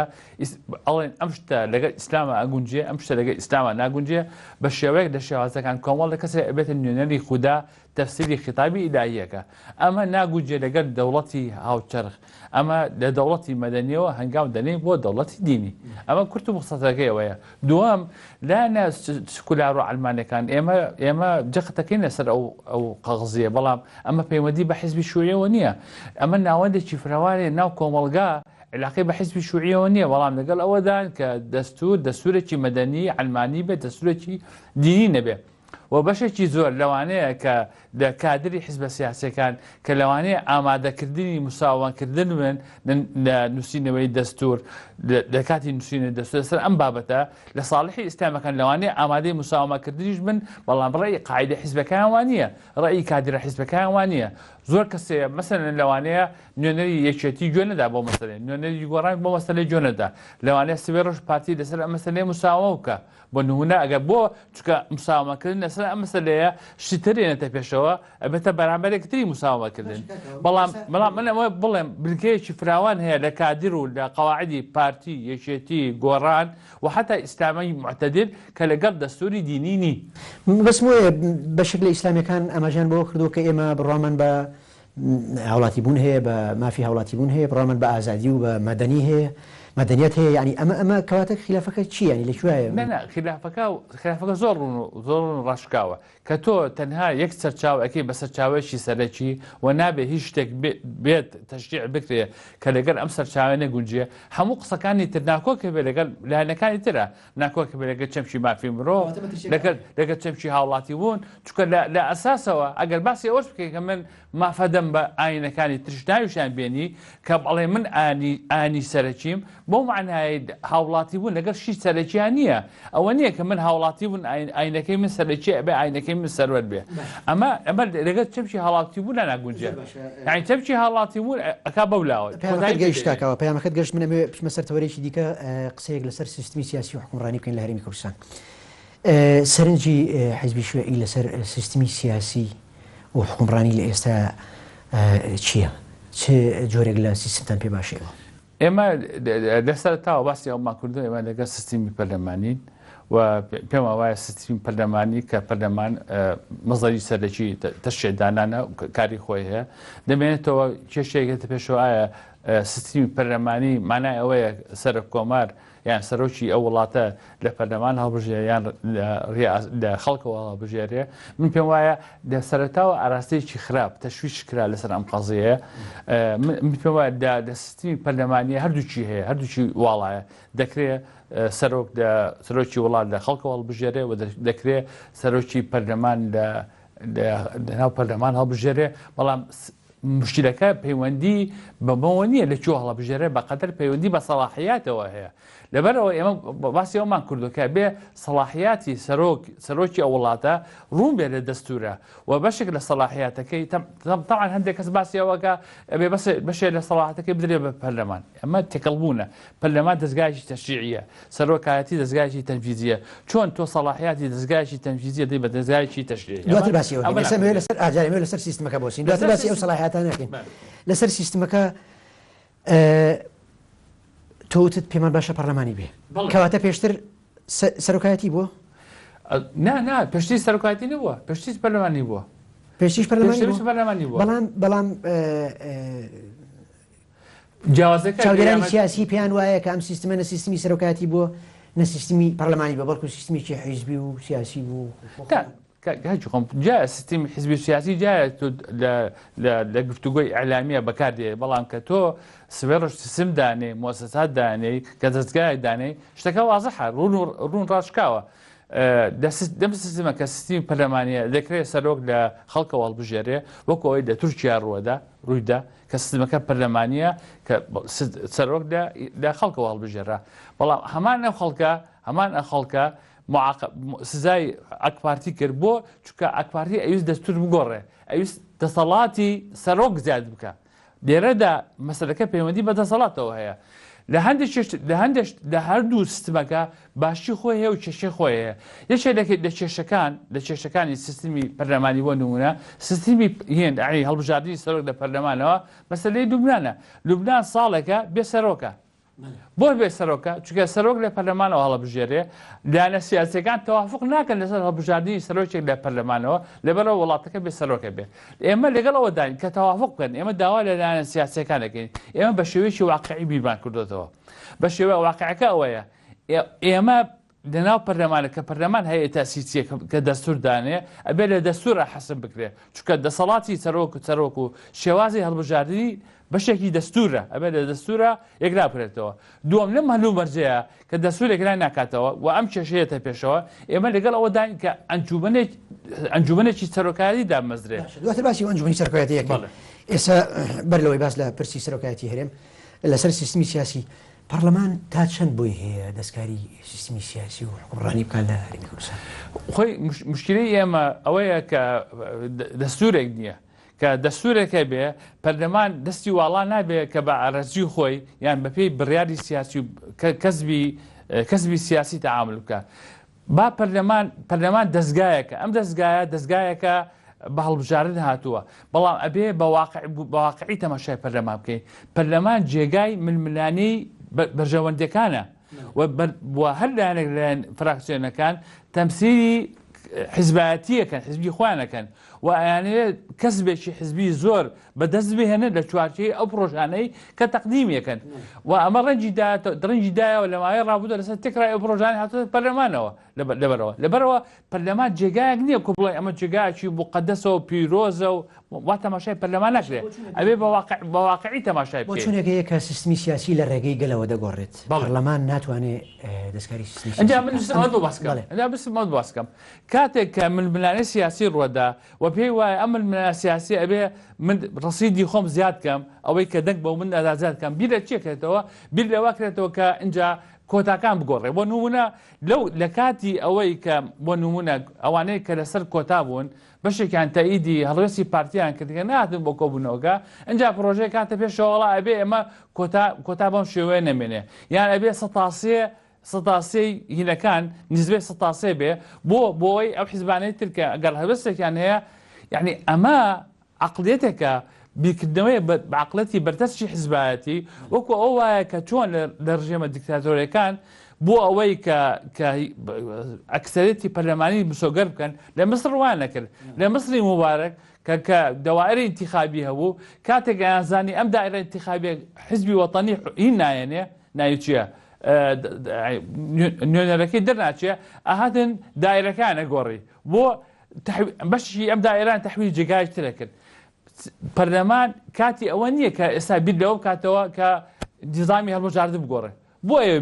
ئەڵێن ئەم شتە لەگەڵ ئیسلامە ئەگونجێ، ئەم شتە لەگەڵ ئیسلامە ناگونجێ، بە شێوەیەک لە شێوازەکان کۆمەڵێک کەسە ئەبێتە نوێنەری خودا تەفسیری خیتابی ئیلاهیەکە. ئەمە ناگونجێ لەگەڵ دەوڵەتی هاوچەرخ، ئەمە لە دەوڵەتی مەدەنیەوە هەنگاو دەنێ بۆ دەوڵەتی دینی. ئەمە کورت و مقسەتەکەی ئەوەیە. دووەم لا سکولار و ئەلمانەکان ئێمە جەختەکەین لەسەر ئەو قەغزیە، بەڵام ئەمە پەیوەندی بە حیزبی شووعیەوە نییە. ئەمە ناوەندێکی فراوانێ ناو کۆمەڵگا علاقەی بە حیزبی شووعیەوە نییە، بەڵام لەگەڵ ئەوەدان کە دەستورێکی مەدەنی ئەلمانی بێت، دەستورێکی دینی نەبێت. و بەشێکی زۆر لەوانەیە کە لە کادری حیزبە سیاسەکان کە لەوانەیە ئامادەکردنی مساوانکردن من لە نووسینەوەی دەستور لە کاتی نووسینەوەی دەستور لەسەر ئەم بابەتە لە ساڵحی ئیسلامەکان لەوانەیە ئامادەی مساوامەکردنیش بن، بەڵام ڕێی قاعدە حیزبەکان وانە، ڕێی کادرە حیزبەکان وانە. زۆر کەسێ مەسەلەن لەوانەیە نوێنەری یەکێتی گوێ نەدا بۆ مەسەلەی نوێنەری گۆڕان بۆ مەسەلەی گوێ نەدا، لەوانەیە سبەی ڕۆژ پارتی لەسەر ئەم مەسەلەی مساوامە بکە. بۆ نمونە ئەگەر بۆ چونکە مساوامەکردن لەسەر مثلا ئەم مەسەلەیە شترێنێتە پێشەوە ئەبێتە بەرامبەرێکتری مساومەکردن بەڵام من ئەوە بڵێم بنکەیەکی فراوان هەیە لە کادر و لە قەواعدی پارتی یەکێتی گۆڕان و حتا ئیسلامی معتەدل کە لەگەڵ دەستوری دینی نی بەس بەشێک لە ئیسلامیەکان ئەماژیان بۆ کردو کە ئێمە بڕوامان بە هاوڵاتی بوون هەیە بە مافی هاوڵاتی بوون هەیە بڕوامان بە ئازادی و بە مەدەنی هەیە مەدەنیەت هەیە ینی ئەمە کەواتە خلافەکە چی ینی لەکوایە خلافەکە زۆر ڕاشکاوە کە تۆ تەنها یەک سەرچاو ئەەکەی بە سەرچاوێکی سەرەکی و نابێ هیچ شتێک بێت تەشریع بکرێ کە لەگەر ئەم سەرچاوێ نەگونجێ هەموو قسەکانی تر ناکۆکە بێ لەگەل لایەنەکانی ترە ناکۆکە بێ لەگەر چەمشی مافی مرۆ لەگەر چەمشی هاوڵاتی بوون چکە لە ئەساسەوە ئەگەر باسی ئەوەش بکەی کە من مافەدەم بە ئاینەکانی ترش ناویشان بێنی کە بەڵێ من ئانی سەرەکیم بۆ معنای هاوڵاتی بوون لەگەر شی سەرەکییان نییە ئەوە نییە کە من هاوڵاتی بوون ئاینەکەی من سەرەکی ئەبێ ئاینەکەی من سەروەر بێ ئەمە لەگەر چەمشی هاوڵاتی بوون لە ناگونجێ یعنی چەمشی هاوڵاتی بوون ئەکا بەولاوە گەیشتاکەوە پەیامەکەت گەشت منەوێ پشمە سەرتەوەرێکی دیکە قسەیەک لەسەر سیستمی سیاسی و حکومڕانی بکەین لە هەرێمی کوردستان سەرنجی حیزبی شیوعی لەسەر سیستمی سیاسی و حکومڕانی لە ئێستا چییە؟ چ جۆرێک لە سیستمتان پێ باشەوە؟ ئێمە لەسەرتاوە باسی ئەومان کردو ئێمە لەگەڵ سیستمی پەرلەمانین و پێم وایە سیستمی پەرلەمانی کە پەرلەمان مەزەری سەرەکی تەشێدانانە کاری خۆی هەیە دەمێنێتەوە کێشەیەکێتە پێشەوە ئایا سیستمی پەرلەمانی مانای ئەوەیە سەر کۆمار یان سەرۆکی ئەو وڵاتە لە پەرلەمان هەڵبژێ یان لە خەڵکەوە هەڵبژێرێ من پێم وایە لە سەرەتاوە ئاراستەیەکی خراپ تەشویش کرا لەسەر ئەم قەزەیە من پێم وایە لە سیستمی پەرلەمانیە هەردووچی هەیە هەردووچی واڵایە دەکرێت سەرۆکی وڵات لە خەڵکەوە هەڵبژێرێ و دەکرێت سەرۆکی پەرلەمان لە ناو پەرلەمان هەڵبژێرێ بەڵام مشکلەکە پەیوەندی بەمەوە نییە لە چۆ هەڵبژێرێ بەقەدەر پەیوەندی بە سەڵاحیاتەوە هەیە لەبەرەوە ئێمە باسی ئەومان کردوکە بێ سەڵاحیاتی سەرۆکی ئەو وڵاتە ڕوون بێ لە دەستورە و بەشێک لە سەڵاحیاتەکەی تەمان هەندێک کەس باسی ئەوەکە ئەبێ بەشێک لە سەڵاحەتەکەی بدرێ بە پەرلەمان ئەمە تێکەڵبوونە پەرلەمان دەستگایکی تەشریعیە سەرۆکایەتی دەستگایکی تەنفیزیە چۆن تۆ سەڵاحیاتی دەستگایکی تەنفیزیە دەی بە دەستگایکی تەشریعی دواتر باسی لەسەر ئاجارێ لەسەر سیستمەکە بۆسین دواتر باسی ئەو سەڵاحیاتان ناکەین لەسەر سیستمەکە تۆوتت پێمان باشە پەرلەمانی بێ کەواتە پێشتر سەرۆکایەتی بووە؟ نا پێشتی سەرۆکایەتی نەبووە پێشتی پەرلەمانی بووە پێشتیش پەرلەمانی بووە بەڵام چاودێرانی سیاسی پێیان وایە کە ئەم سیستمە نە سیستمی سەرۆکایەتی بووە نە سیستمی پەرلەمانی بە بەڵکو سیستمیکی حیزبی و سیاسی بوو جا سیستمی حزبی سیاسی جایە لە گفتوگۆی ئەعلامیە بەکاردێ بەڵام کە تۆ سوێڕش سم دانێ مؤسسات دانەی کە دەستگای دانەی شتەکە وازەحە ڕوون ڕاشکاوە دەم سیستمە کە سیستمی پەرلەمانیە دەکرێت سەرۆک لە خەڵکەوە هەڵبژێرێ وەکو ئەوەی لە تورکیا ڕوویدا کە سیستمەکە پەرلەمانیە کە سەرۆک لە خەڵکەوە هەڵبژێرا بەڵام هەمان ئەو خەڵکە سزای ئەکپارتی کرد بۆ چونکە ئەکپارتی ئەویست دەستور بگۆڕێ ئەویست دەسەڵاتی سەرۆک زیاد بکە لێرەدا مەسەلەکە پەیوەندی بە دەسەڵاتەوە هەیە لە هەردوو سیستمەکە باشی خۆی هەیە و کێشەی خۆی هەیە یەکێک لە کێشەکانی سیستمی پەرلەمانی بۆ نمونە سیستمی هێندی هەڵبژاردننی سەرۆک لە پەرلەمانەوە مەسەلەی لوبنانە لوبنان ساڵێکە بێ سەرۆکە بۆ بێ سەرۆکە چونکە سەرۆک لە پەرلەمانەوە هەڵبژێرێ لایەنە سیاسیەکان تەوافق ناکەن لەسەر هەڵبژاردننی سەرۆکێک لە پەرلەمانەوە لەبەرەوە وڵاتەکە بێ سەرۆکە بێ ئێمە لەگەڵ ئەوە داین کە تەوافق بکەن ئێمە داوا لە لایەنە سیاسیەکان دەکەین ئێمە بە شێوەیەکی واقعی بیرمان کردوێتەوە بە شێوەیە واقعەکە ئەوەیە ئێمە لەناو پەرلەمانە کە پەرلەمان هەیە تاسیسیە کە دەستور دانێ ئەبێ لە دەستورە حەسب بکرێ چونکە دەسەڵاتی سەرۆک و شێوازی هەڵبژاردننی بەشێکی دەستورە ئەبێ لە دەستورە یەکلا بکرێتەوە دووەم لەم هەلوو مەرجەیە کە دەستورێکلا ناکاتەوە و ئەم کێشەیەتە پێشەوە ئێمە لەگەڵ ئەوە داین کە ئەنجومەنێکی سەرۆکایەتی دامەزرێ دواتر باسی ئەنجومەنی سەرۆکایەتیەکە ئێستا بەرلەوەی باس لە پرسی سەرۆکایەتی هەرێم لەسەر سیستمی سیاسی پەرلەمان تا چەند بۆی هەیە دەستکاری سیستمی سیاسی و حکومڕانی بکات لە هەرێمی کوردستان خۆی مشکلەی ئێمە ئەوەیە کە دەستورێک نییە کە دەستورێکە بێ پەرلەمان دەستی واڵا نابێت کە بە ئارەزی خۆی یان بەپێی بڕیاری سیاسی و کەسبی سیاسی تەعامل بکە با پەرلەمان دەستگایەکە ئەم دەستگایەکە بە هەڵبژاردن هاتووە بەڵام ئەبێ بە واقعی تەماشای پەرلەمان بکەین پەرلەمان جێگای ململانەی بەرژەوەندەکانە و هەر لایەنێک لایەن فراکسیۆنەکان تەمسیلی حیزبایەتیەکەن حیزبی خۆیانەکەن و ئەیانەیە کەسبێکی حیزبی زۆر بەدەست بهێنن لە چوارچەی ئەو پرۆژانەی کە تەقدیمیەکەن و ئەمە ڕەنجی دایەوە لە ماوەی ڕابردووە لەسەر تێکرای ئەو پرۆژانی هاتووە پەرلەمانەوە لەبەرەوە پەرلەمان جێگایەک نییە کە بڵێ ئەمە جێگایەکی مقەدەسەوە پیرۆزە و وا تەماشای پەرلەمان ناکرێت ئەبێ بە واقعی تەماشای بۆ چونێکەیە کە سیستمی سیاسی لە ڕێگەی گەلەوە دەگۆڕێت پەرلەمان ناتوانێت دەستکاری سیستمی ئەنجا من بسمەوە باسکەم کاتێک کە ململانەی سیاسی ڕوەدا و پێی وایە ئەم ململانە سیاسی ئەبێ من ڕسیدی خۆم زیاد کەم ئەوەی کە دەنگ بە من ئازاد کەم بیر لە چێکرێتەوە بیر لەوا کرێتەوە کە اینجا کۆتاکان بگۆڕێ بۆ نمونە لە کاتی ئەوەی کە بۆ نمونە ئەوانەی کە لەسەر کۆتا بوون بەشێکیان تەئیدی هەڵوێستی پارتیان کردکە نهاتن بۆ کۆبوونەوەکە ئەنجا پرۆژەیە کاتە پێشەوەڵا ئەبێ ئێمە کۆتا بەم شێوەیە نەمێنێ یان ئەبێ سەتاسێی هینەکان نزبێ سەتاسێ بێ بۆی ئەو حیزبانەی ترکە ئەگەر هەبستێکیان هەیە یعنی ئەمە عقلێتێکە بیرکردنەوەی بەعقلەتی بەرتەسکی حیزبایەتی وەکو ئەو وایە کە چۆن لە ڕژێمە دیکتاتۆریەکان بۆ ئەوەی کە ئەکسەرێتی پەرلەمانی مسۆگەر بکەن لە مصر وان نەکرد لە مصری مبارەک کە دەوائری انتخابی هەبوو کاتێک ئەیانزانی ئەم دائیرە انتخابی حیزبی وەتەنی هین نایەنێ ناوی چییە نوێنەرەکەی دەرناچێ ئەهاتن دائیرەکانە گۆڕی بۆ بەشی ئەم دائیران تەحویل جێگای ترە کرد پەرلەمان کاتی ئەوە نییە کە ئێستا بیر لەوە بکاتەوە کە دیزامی هەڵبژاردن بگۆڕێ بۆ ئێوە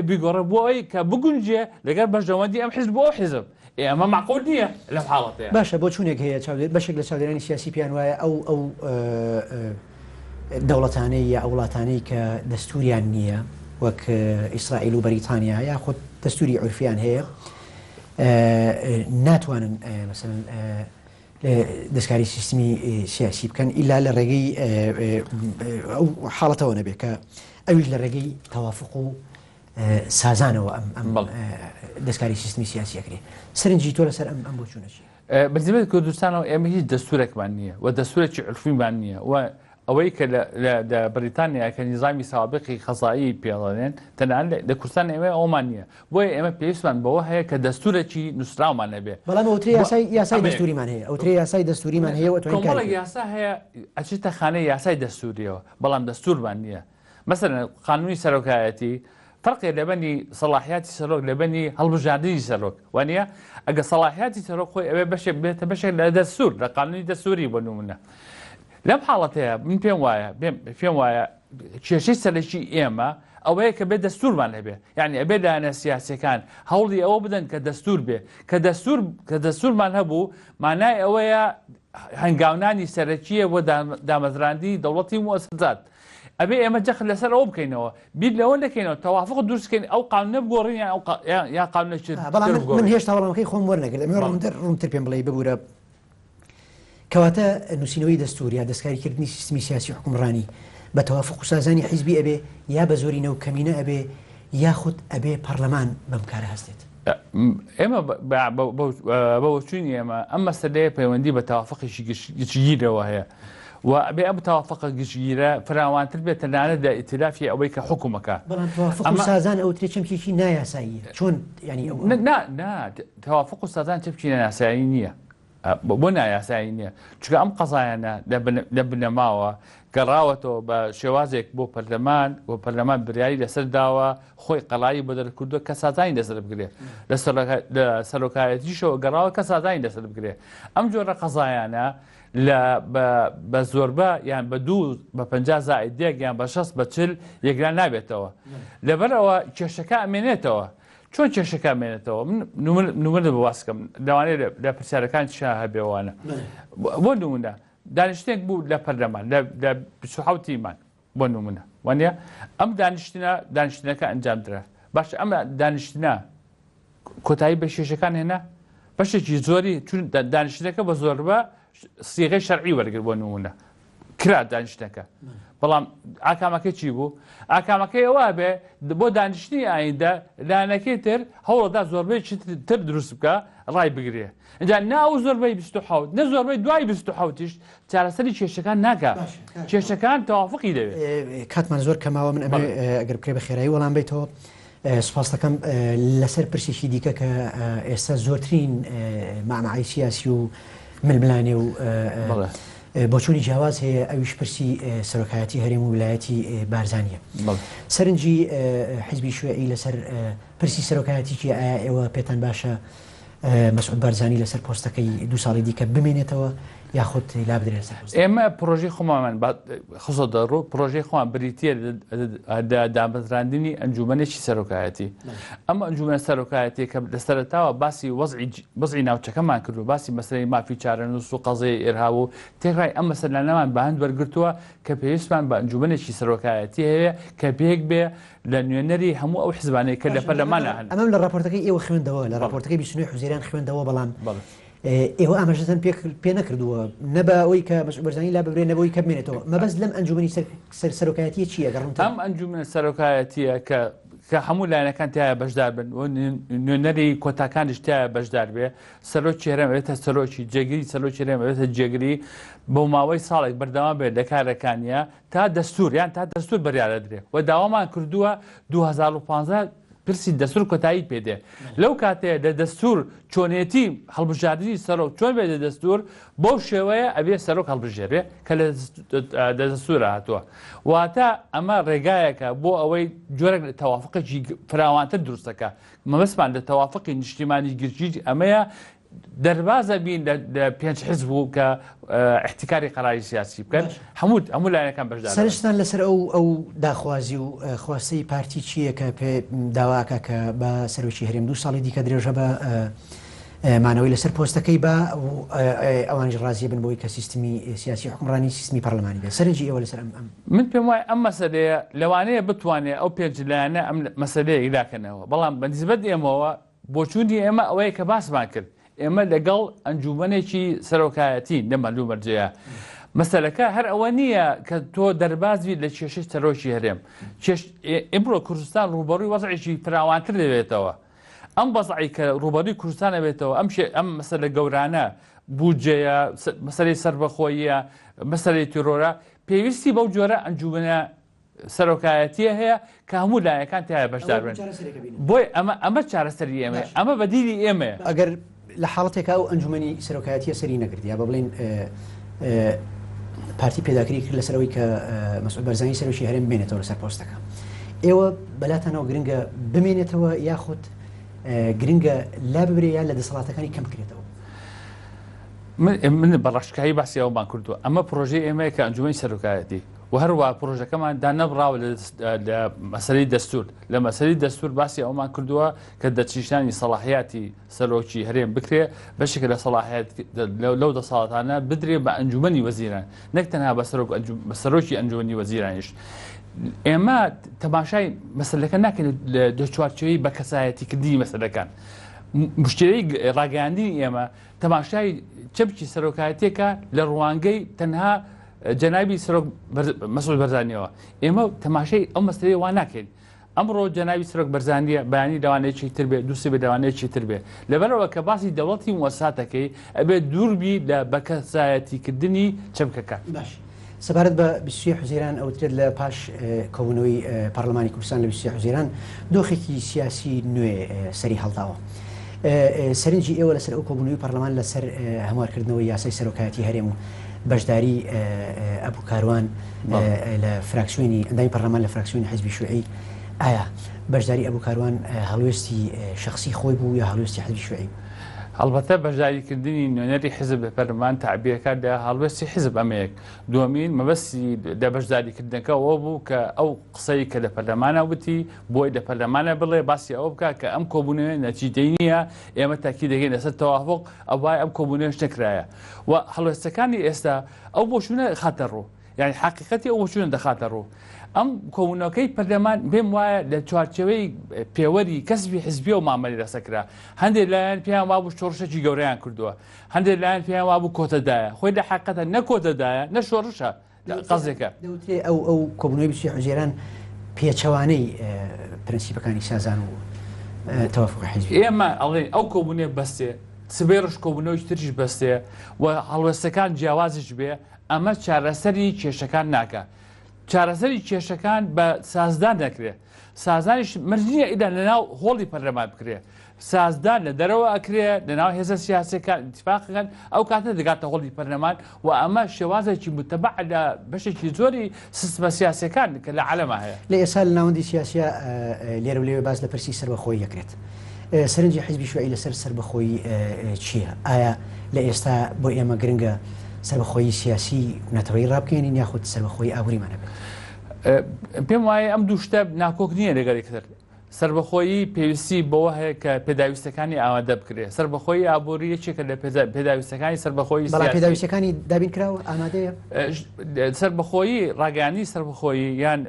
بیگۆڕێ بۆ ئەوەی کە بگونجێ لەگەر بەشەوەندی ئەم حیزب بۆ ئەو حیزب ئەمە معقول نییە لەم حاڵەتەیە باشە بۆ چونێک هەیە بەشێک لە چاودێرانی سیاسی پیان وایە ئەو دەوڵەتانەی یا ئەوڵاتانەی کە دەستوریان نییە وەک ئیسرائیل و بەریتانیا یا خۆ دەستوری عورفیان هەیە ناتوانن مثلا دەستکاری سیستمی سیاسی بکەن ئیلا لە ڕێگەی ئەو حاڵەتەوە نەبێت کە ئەویش لە ڕێگەی تەوافق و سازانەوە ئەم دەستکاری سیستمی سیاسیەکرێ سەرنجی تۆ لەسەر ئەم بۆ چوونەچی بەزیبێت کوردستانەوە ئێمە هیچ دەستورێکمان نییە و دەستورێکی عرفیمان نییە و ئەوەی کە لە بریتانیا کە نیزامی سابقی خەزایی پێڵێن تەنانەت لە کوردستان ئێمە ئەومان نییە بۆیە ئێمە پێویستمان بەوە هەیە کە دەستورێکی نووسراومان نەبێ بەڵام ئەوترێ یاسای دەستوریمان هەیە ئەوترێ یاسای دەستوریمان هەیە کۆمەڵێک یاسا هەیە ئەچێتە خانەی یاسای دەستوریەوە بەڵام دەستورمان نییە مەسەلەن قانونی سەرۆکایەتی فەرقێ لەبەنی سەلاحیاتی سەرۆک لەبەنی هەڵبژاردنی سەرۆک وانە ئەگە سەلاحیاتی سەرۆک خۆی ئەوێ بێتە بەشێک لە دەستور لە قانونی دەستوری بۆ نمونە لەم حاڵەتەیە من پێم وایە کێشەی سەرەکی ئێمە ئەوەیە کە بێت دەستورمان هەبێ یعنی ئەبێ لایەنە سیاسیەکان هەوڵی ئەوە بدەن کە دەستور بێ کە دەستورمان هەبوو مانای ئەوەیە هەنگاونانی سەرەکیە بۆ دامەزراندی دەوڵەتی موسسات ئەبێ ئێمە جەخت لەسەر ئەوە بکەینەوە بیر لەوە دەکەینەوە تەوافق دروستکەین ئەو قانونە بگۆڕین یا قانونێکی بەڵام من هێشتا وەڵامەکەی خۆم وەرنەگرت ئەمە ڕوونتر پێم بڵێ ببوورە کەواتە نووسینەوەی دەستور یا دەستکاریکردنی سیستمی سیاسی حکومڕانی بە تەوافق و سازانی حیزبی ئەبێ یا بە زۆرینە و کەمینە ئەبێ یاخود ئەبێ پەرلەمان بەم کارە هەستێت ئێمە بەوەچوونی ئێمە ئەم مەسەلەیە پەیوەندی بە تەوافقێکی گشتگیرەوە هەیە و ئەبێ ئەم تەوافقە گشتگیرە فراوانتر بێت تەنانەت لە ئیتلافی ئەوەی کە حکومەکە بەڵام تەوافق و سازان ئەوترێ چەمکێکی نایاساییە چۆن ینی تەوافق و سازان چەمکی نایاسایی نییە بۆ نایاسایی نییە چکە ئەم قەزایانە لە بنەماوە گەڕاوەتەوە بە شێوازێک بۆ پەرلەمان بۆ پەرلەمان بریایی لەسەر داوە خۆی قەڵایی بۆ دەرکردووە کە سازانی لەسەر بگرێت لە سەرۆکایەتیشەوە گەڕاوە کە سازانی لەسەر بگرێت ئەم جۆرە قەزایانە بە زۆربە یان بە 2 بە 50 زائیدێک یان بە 6 بە 40 یەکلان نابێتەوە لەبەرەوە کێشەکە ئەمێنێتەوە چۆن کێشەکە ئەمێنێتەوە نمونە بواسکەم لەوانەیە لە پرسیارەکان چا هەبێوانە بۆ نمونە دانیشتێک بوو لە پەرلەمان لە 27 بۆ نمونە وانە ئەم دانیشتنەکە ئەنجامدرا باش ئەم دانیشتنە کۆتایی بە شێشەکان هێنا بەشێکی زۆری چون دانیشتەکە بە زۆربە سیغەی شەرعی وەرگر بۆ نمونە کرا دانیشتەکە بەڵام ئاکامەکەی چی بوو؟ ئاکامەکەی ئەوە بێ بۆ دانیشتنی ئایندە لایەنەکەی تر هەوڵەدا زۆربەی تر دروست بکە ڕای بگرێ. اینجا ناو زۆربەی 27 نە زۆربەی دوای 27 چارەسەری کێشەکان ناکە کێشەکان تەوافقی دەوێت. کاتمان زۆر کەماوە من ئەمە ئەگەر بکرێ بە خێرایی وەڵام بیتەوە سپاس دەکەم لەسەر پرسێکی دیکە کە ئێستا زۆرترین مامەعی سیاسی و ململانێ و بۆچوونی جیاواز هەیە ئەویش پرسی سەرۆکایەتی هەرێم و ویلایەتی بارزانیە. سەرنجی حیزبی شوێعی لەسەر پرسی سەرۆکایەتیکی ئایا ئێوە پێتان باشە مەسعود بارزانی لەسەر پۆستەکەی 2 ساڵی دیکە بمێنێتەوە یاخود لا بدرێت لەسەر پۆست؟ ئێمە پرۆژەی خۆمان خۆ دەڕۆ پرۆژەی خۆمان بریتە دامەزراندنی ئەنجومەنێکی سەرۆکایەتی. ئەمە ئەنجومەنە سەرۆکایەتی کە لەسەرتاوە باسی وەزعی ناوچەکەمان کردو باسی مەسەلەی مافی چارەنووس و قەزەی ئێرهاو و تێکڕای ئەم مەسەلانەمان بە هەند وەرگرتووە کە پێویستمان بە ئەنجومەنێکی سەرۆکایەتی هەیە کە پێک بێ لە نوێنەری هەموو ئەو حیزبانەی کە لە پەرلەمانە هەن. ئەمەم لە راپۆرتەکەی ئێوە خوێندەوە لە راپۆرتەکەی 29 حوزێران خوێندەوە بەڵام ئێوە ئاماژەتەن پێ نەکردووە نەبە ئەوەی کە مەسعود بارزانی لا ببرێ نەبەوەی کە بمێنێتەوە مەبەست لەم ئەنجومەنی سەرۆکایەتیە چییە گەڕمتە؟ ئەم ئەنجومەنە سەرۆکایەتیە کە هەموو لایەنەکان تایە بەشدار بن و نوێنەری کۆتاکانیش تایە بەشدار بێ سەرۆکی هەرێم ئەوێتە سەرۆکی جێگیری سەرۆکی هەرێم ئەوێتە جێگیری بۆ ماوەی ساڵێک بەردەوام بێت لە کارەکانیە تا دەستور یان تا دەستور بەریادەدرێ و داوامان کردووە 2015 پرسی دەستور کۆتایی پێدێ لەو کاتەیە لە دەستور چۆنێتی هەڵبژاردننی سەرۆک چۆن بێت دەستور بەو شێوەیە ئەبێ سەرۆک هەڵبژێرێ کە لە دەستورە هاتووە واتە ئەمە ڕێگایەکە بۆ ئەوەی جۆرەك لە تەوافقێکی فراوانتر دروستەکە مەبەستمان لە تەوافقی نیشتیمانی گرچی ئەمەیە دەربازە بین لە 5 حزب بوو کە احتیکاری قەراری سیاسی بکەن هەموو لایەنەکان بەشدار. سەرنجتان لەسەر ئەو داخوازی و خواستەی پارتی چییە کە پێ داواکە کە بە سەرۆکی هەرێم 2 ساڵی دیکە درێژە بە مانەوەی لەسەر پۆستەکەی بە ئەوانش ڕازیە بن بۆی کە سیستمی سیاسی حکومڕانی سیستمی پەرلەمانی بێت سەرنجی ئێوە لەسەر من پێم وایە ئەم مەسەلەیە لەوانەیە بتوانێت ئەو 5 لایەنە ئەم مەسەلەیە ئیلاکەنەوە بەڵام بەنسبەت ئێمەوە بۆچوونی ئێمە ئەوەیە کە باسمان کرد ئێمە لەگەڵ ئەنجومەنێکی سەرۆکایەتی نەمەلوو مەرجەیە مەسەلەکە هەر ئەوە نییە کە تۆ دەربازی لە کێشەی سەرۆکی هەرێم ئێمڕۆ کوردستان ڕوبەڕووی وەزعێکی فراوانتر دەبێتەوە ئەم بەزعی کە ڕوبەڕووی کوردستان دەبێتەوە ئەم مەسەلە گەورانە بودجەیە مەسەلەی سەربەخۆییە مەسەلەی تیرۆرە پێویستی بەو جۆرە ئەنجومەنە سەرۆکایەتیە هەیە کە هەموو لایەکان تایە بەشدار بن بۆی ئەمە چارەسەری ئێمە ئەمە بەدیلی ئێمە ئەگەر لە حاڵەتێکا ئەو ئەنجومەنی سەرۆکایەتیە سەری نەکردی یا بە بڵێن پارتی پێداکاری کرد لەسەرەوەی کە مەسعود بارزانی سەرۆکی هەرێم بمێنێتەوە لەسەر پۆستەکە ئێوە بەلاتانەوە گرنگە بمێنێتەوە یاخود گرنگە لا ببرێ یا لە دەسەڵاتەکانی کەم بکرێتەوە؟ من بەڕاشکایی باسی ئەومان کردووە ئەمە پرۆژەی ئێمەیە کە ئەنجومەی سەرۆکایەتی و هەروە پرۆژەکەمان دانەبراوە لە مەسەلەی دەستور لە مەسەلەی دەستور باسی ئەومان کردووە کە دەچیشتانی سەلاحیاتی سەرۆکی هەرێم بکرێ بەشێک لە سەلاحیات لەو دەسەڵاتانە بدرێ بە ئەنجومەنی وەزیران نەک تەنها بە سەرۆکی ئەنجومەنی وەزیرانیش. ئێمە تەماشای مەسەلەکە ناکەین لە چوارچێوەی بە کەسایەتیکردنی مەسەلەکان مشتری ڕاگەاندنی ئێمە تەماشای چەپکی سەرۆکایەتێکە لە ڕوانگەی تەنها جەنابی سەرۆک مەسعود بارزانیەوە ئێمە تەماشای ئەم مەسەلەی وا ناکەین ئەمڕۆ جەنابی سەرۆک بارزانیە بەیانی لەوانەیەکی تر بێ دووسێ بە لەوانەیەکی تر بێ لەبەرەوە کە باسی دەوڵەتی موەسساتەکەی ئەبێت دووربی لە بەکەسایەتیکردنی چەپکەکە. باش سەبارەت بە 23 حوزێران ئەوترێت لە پاش کۆبوونەوەی پەرلەمانی کوردستان لە 23 حوزێران دۆخێکی سیاسی نوێ سەری هەڵداوە. سەرنجی ئێوە لەسەر ئەو کۆبوونەوەی پەرلەمان لەسەر هەموارکردنەوەی یاسای سەرۆکایەتی هەرێم و بەشداری ئەبوو کاروان لە فراکسیۆنی ئەندامی پەرلەمان لە فراکسیۆنی حیزبی شوێعی ئایا بەشداری ئەبوو کاروان هەڵوێستی شخصی خۆی بوو یا هەڵوێستی حیزبی شوێعی؟ هەڵبەتە بەشداریکردنی نوێنەری حزب لە پەرلەمان تعبیرەکە لە هەڵوێستی حزب ئەمەیەک دووەمین مەبەستی لە بەشداریکردنەکە ئەوە بوو کە ئەو قسەی کە لە پەرلەمانە وتی بۆی لە پەرلەمانە بڵێ باسی ئەوە بکە کە ئەم کۆبوونەوە نەتیجەی نییە ئێمە تاکی دەگەین لەسەر تەوافق ئەوای ئەم کۆبوونەوەش نەکرایە و هەڵوێستەکانی ئێستا ئەو بۆچوونە خاتە ڕوو یعنی حقیقەتی ئەو بۆچوونە دەخاتە ڕوو ئەم کۆبوونەوەکەی پەرلەمان پێم وایە لە چوارچێوەی پێوەری کەسبی حزبیە و مامەلی لەسەکرا هەندێک لایەن پێیان وابوو شۆڕشێکی گەورەیان کردووە هەندێک لایەن پێیان وابوو کۆتەدایە خۆی لە حقیقەتە نە کۆتەدایە نە شۆڕشە قەزێکە ئەو کۆبنەوەی بچی حوزێران پێچەوانەی پرەنسیپەکانی سازان و تەوافق حیزبی ئێمە ئەڵێ ئەو کۆبوونێ بەستێ سبێڕش کۆبوونەوەی تریش بەستێ و هەڵوەستەکان جیاوازش بێ ئەمە چارەسەری کێشەکان ناکە چارەسەری کێشەکان بە سازدان دەکرێت سازانیش مەرجە ئیدا لەناو هۆڵی پەرلەمان بکرێ سازدان لە دەرەوە ئەکرێ لەناو هێزە سیاسەکان اتفاقەکان ئەو کاتە دەگاتە هۆڵی پەرلەمان و ئەمە شێوازێکی متەبع لە بەشێکی زۆری سیستمە سیاسەکان کە لە عالەما هەیە لە ئێستا لە ناوەندی سیاسە لێرە و لێوێ باز لە پرسی سەربەخۆیی یەکرێت سەرنجی حیزبی شوعی لەسەر سەربەخۆیی چییە؟ ئایا لە ئێستا بۆ ئێمە گرنگە سەربەخۆیی سیاسی نەتەوەی ڕابکەێنین یاخود سەربەخۆیی ئابووریمانە بێت؟ پێم وایە ئەم دوو شتە ناکۆک نییە لەگەڵێکتر سەربەخۆیی پێویستی بەوە هەیە کە پێداویستەکانی ئامادە بکرێت سەربەخۆیی ئابووری یەکێکە لە پێداویستەکانی سەربەخۆیی پێداویستەکانی دابین کراوە ئامادەیە سەربەخۆیی ڕاگەیانی سەربەخۆیی یان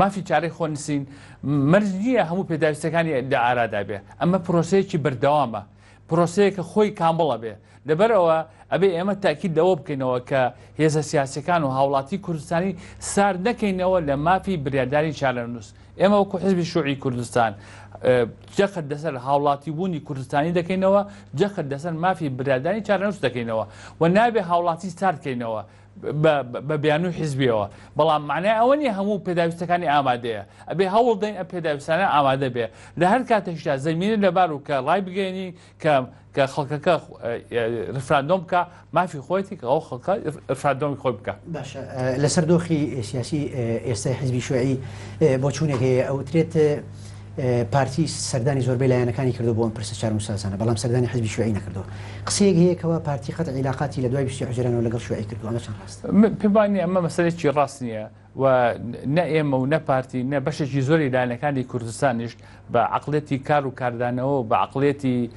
مافی چارەی خۆ نووسین مەرج نییە هەموو پێداویستەکانی لە ئارادا بێ ئەمە پرۆسەیەکی بەردەوامە پرۆسەیەکە خۆی کامبڵە بێ لەبەرەوە ئەبێ ئێمە تاکید لەوە بکەینەوە کە هێزە سیاسەکان و هاوڵاتی کوردستانی سارد نەکەینەوە لە مافی بریارداری چارەنووس ئێمە وەکو حیزبی شوعی کوردستان جەخت لەسەر هاوڵاتی بوونی کوردستانی دەکەینەوە جەخت لەسەر مافی بریارداری چارەنووس دەکەینەوە و نابێ هاوڵاتی ساردکەینەوە بە بیانووی حیزبیەوە بەڵام معنای ئەوە نیە هەموو پێداویستەکانی ئامادەیە ئەبێ هەوڵ دەین ئە پێداویستانە ئامادە بێ لە هەر کاتێکدا زەمینە لەبار و کە ڕای بگەێنی کە خەڵکەکە ڕفراندۆم بکە مافی خۆیەتی کە ئەو خەڵکە ڕفراندۆمی خۆی بکە باشە لەسەر دۆخی سیاسی ئێستا حیزبی شوعی بۆ چوونێک هەیە ئەوترێت پارتی سەردانی زۆربەی لایەنەکانی کردو بۆ ئەم پرسە چار مسازانە بەڵام سەردانی حیزبی شوعی نەکردو قسەیەک هەیەکەوە پارتی قەت عیلاقاتی لە دوای 20 حوزێرانەوە لەگەڵ شوعی کردو ئەمە چەند ڕاستە؟ پێم وایە ئەمە مەسەلێکی ڕاست نییە و نە ئێمە و نە پارتی نە بەشێکی زۆری لایەنەکانی کوردستانیش بە عقلێتی کار و کاردانەوە بە عقلێتی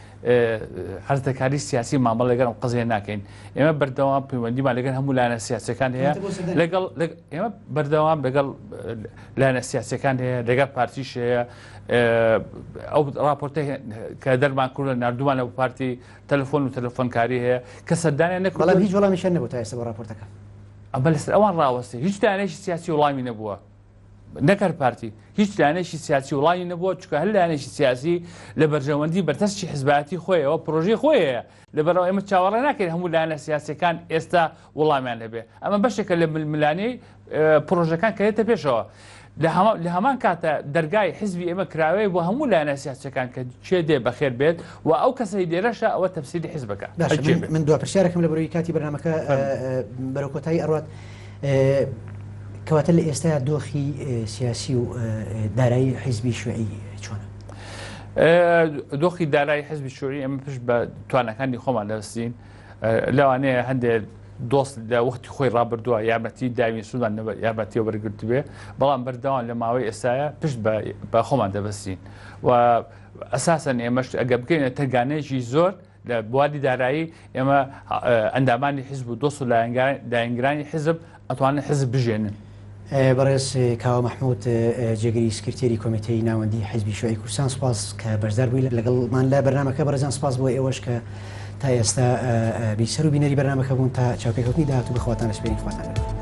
هەرزەکاری سیاسی مامەڵ لەگەڵ قزیە ناکەین ئێمە بەردەوام پەیوەندیمان لەگەڵ هەموو لایەنە سیاسەکان هەیە لەگەڵ ئێمە بەردەوام لەگەڵ لایەنە سیاسەکان هەیە لەگەڵ پارتیش هەیە ئەو راپۆرتەی کە دەرمان کردە نردومان لە پارتی تەلەفۆن و تەلەفۆنکاری هەیە کە سەردانیان نەکرد بەڵام هیچ وەڵامیشیان نەبوو تا ئێستا بۆ راپۆرتەکە ئەمە لەسەر ئەوان ڕاوەستی هیچ دانێکی سیاسی وڵامی نەبووە نەکرد پارتی هیچ لایەنێکی سیاسی وڵامی نەبووە چونکە هەر لایەنێکی سیاسی لە بەرژەوەندی بەردەستی حیزبەتی خۆیەوە پرۆژەی خۆیەیە لەبەرەوە ئێمە چاوەڕێ ناکەین هەموو لایەنە سیاسەکان ئێستا وڵامیان هەبێ ئەمە بەشێکە لە ململانەی پرۆژەکان کە هێتە پێشەوە لە هەمان کاتە دەرگای حیزبی ئێمە کراوەیە بۆ هەموو لایەنە سیاسەکان کە چێ دێ بەخێر بێت و ئەو کەسەی لێرەشە ئەوە تەفسیری حیزبەکە من دو پرسیارەکەم لە بەرەوەی کاتی بەرنامەکە بەرەو کۆتایی ئەڕوات کەواتە لە ئێستا دۆخی سیاسی و دارایی حیزبی شوعی چۆنە؟ دۆخی دارایی حیزبی شوعی ئێمە پشت بە توانەکانی خۆمان دەستین لەوانەیە هەندێک دۆست لە وەختی خۆی ڕابردووە یارمەتی داوین سوودان یارمەتیەوە وەرگرت بێ بەڵام بەردەوام لە ماوەی ئێستاە پشت بە خۆمان دەبەستین و ئەساسەن ئێمەش ئەگە بکەینە تەرگانەیەکی زۆر لە بواری دارایی ئێمە ئەندامانی حیزب و دۆست و لایەنگرانی حیزب ئەتوانن حیزب بژێنن. بەڕێز کاوە مەحموود جێگەری سکرتێری کۆمیتەی ناوەندی حیزبی شوعی کوردستان سپاس کە بەشدار بووی لەگەڵمان لە بەرنامەکە بەڕێزان سپاس بۆ ئێوەش کە تا ئێستا بیسەر و بینەری بەرنامەکە بوون تا چاوپێکەوتنی داهاتوو بەخواتان لە سپێری خواتان.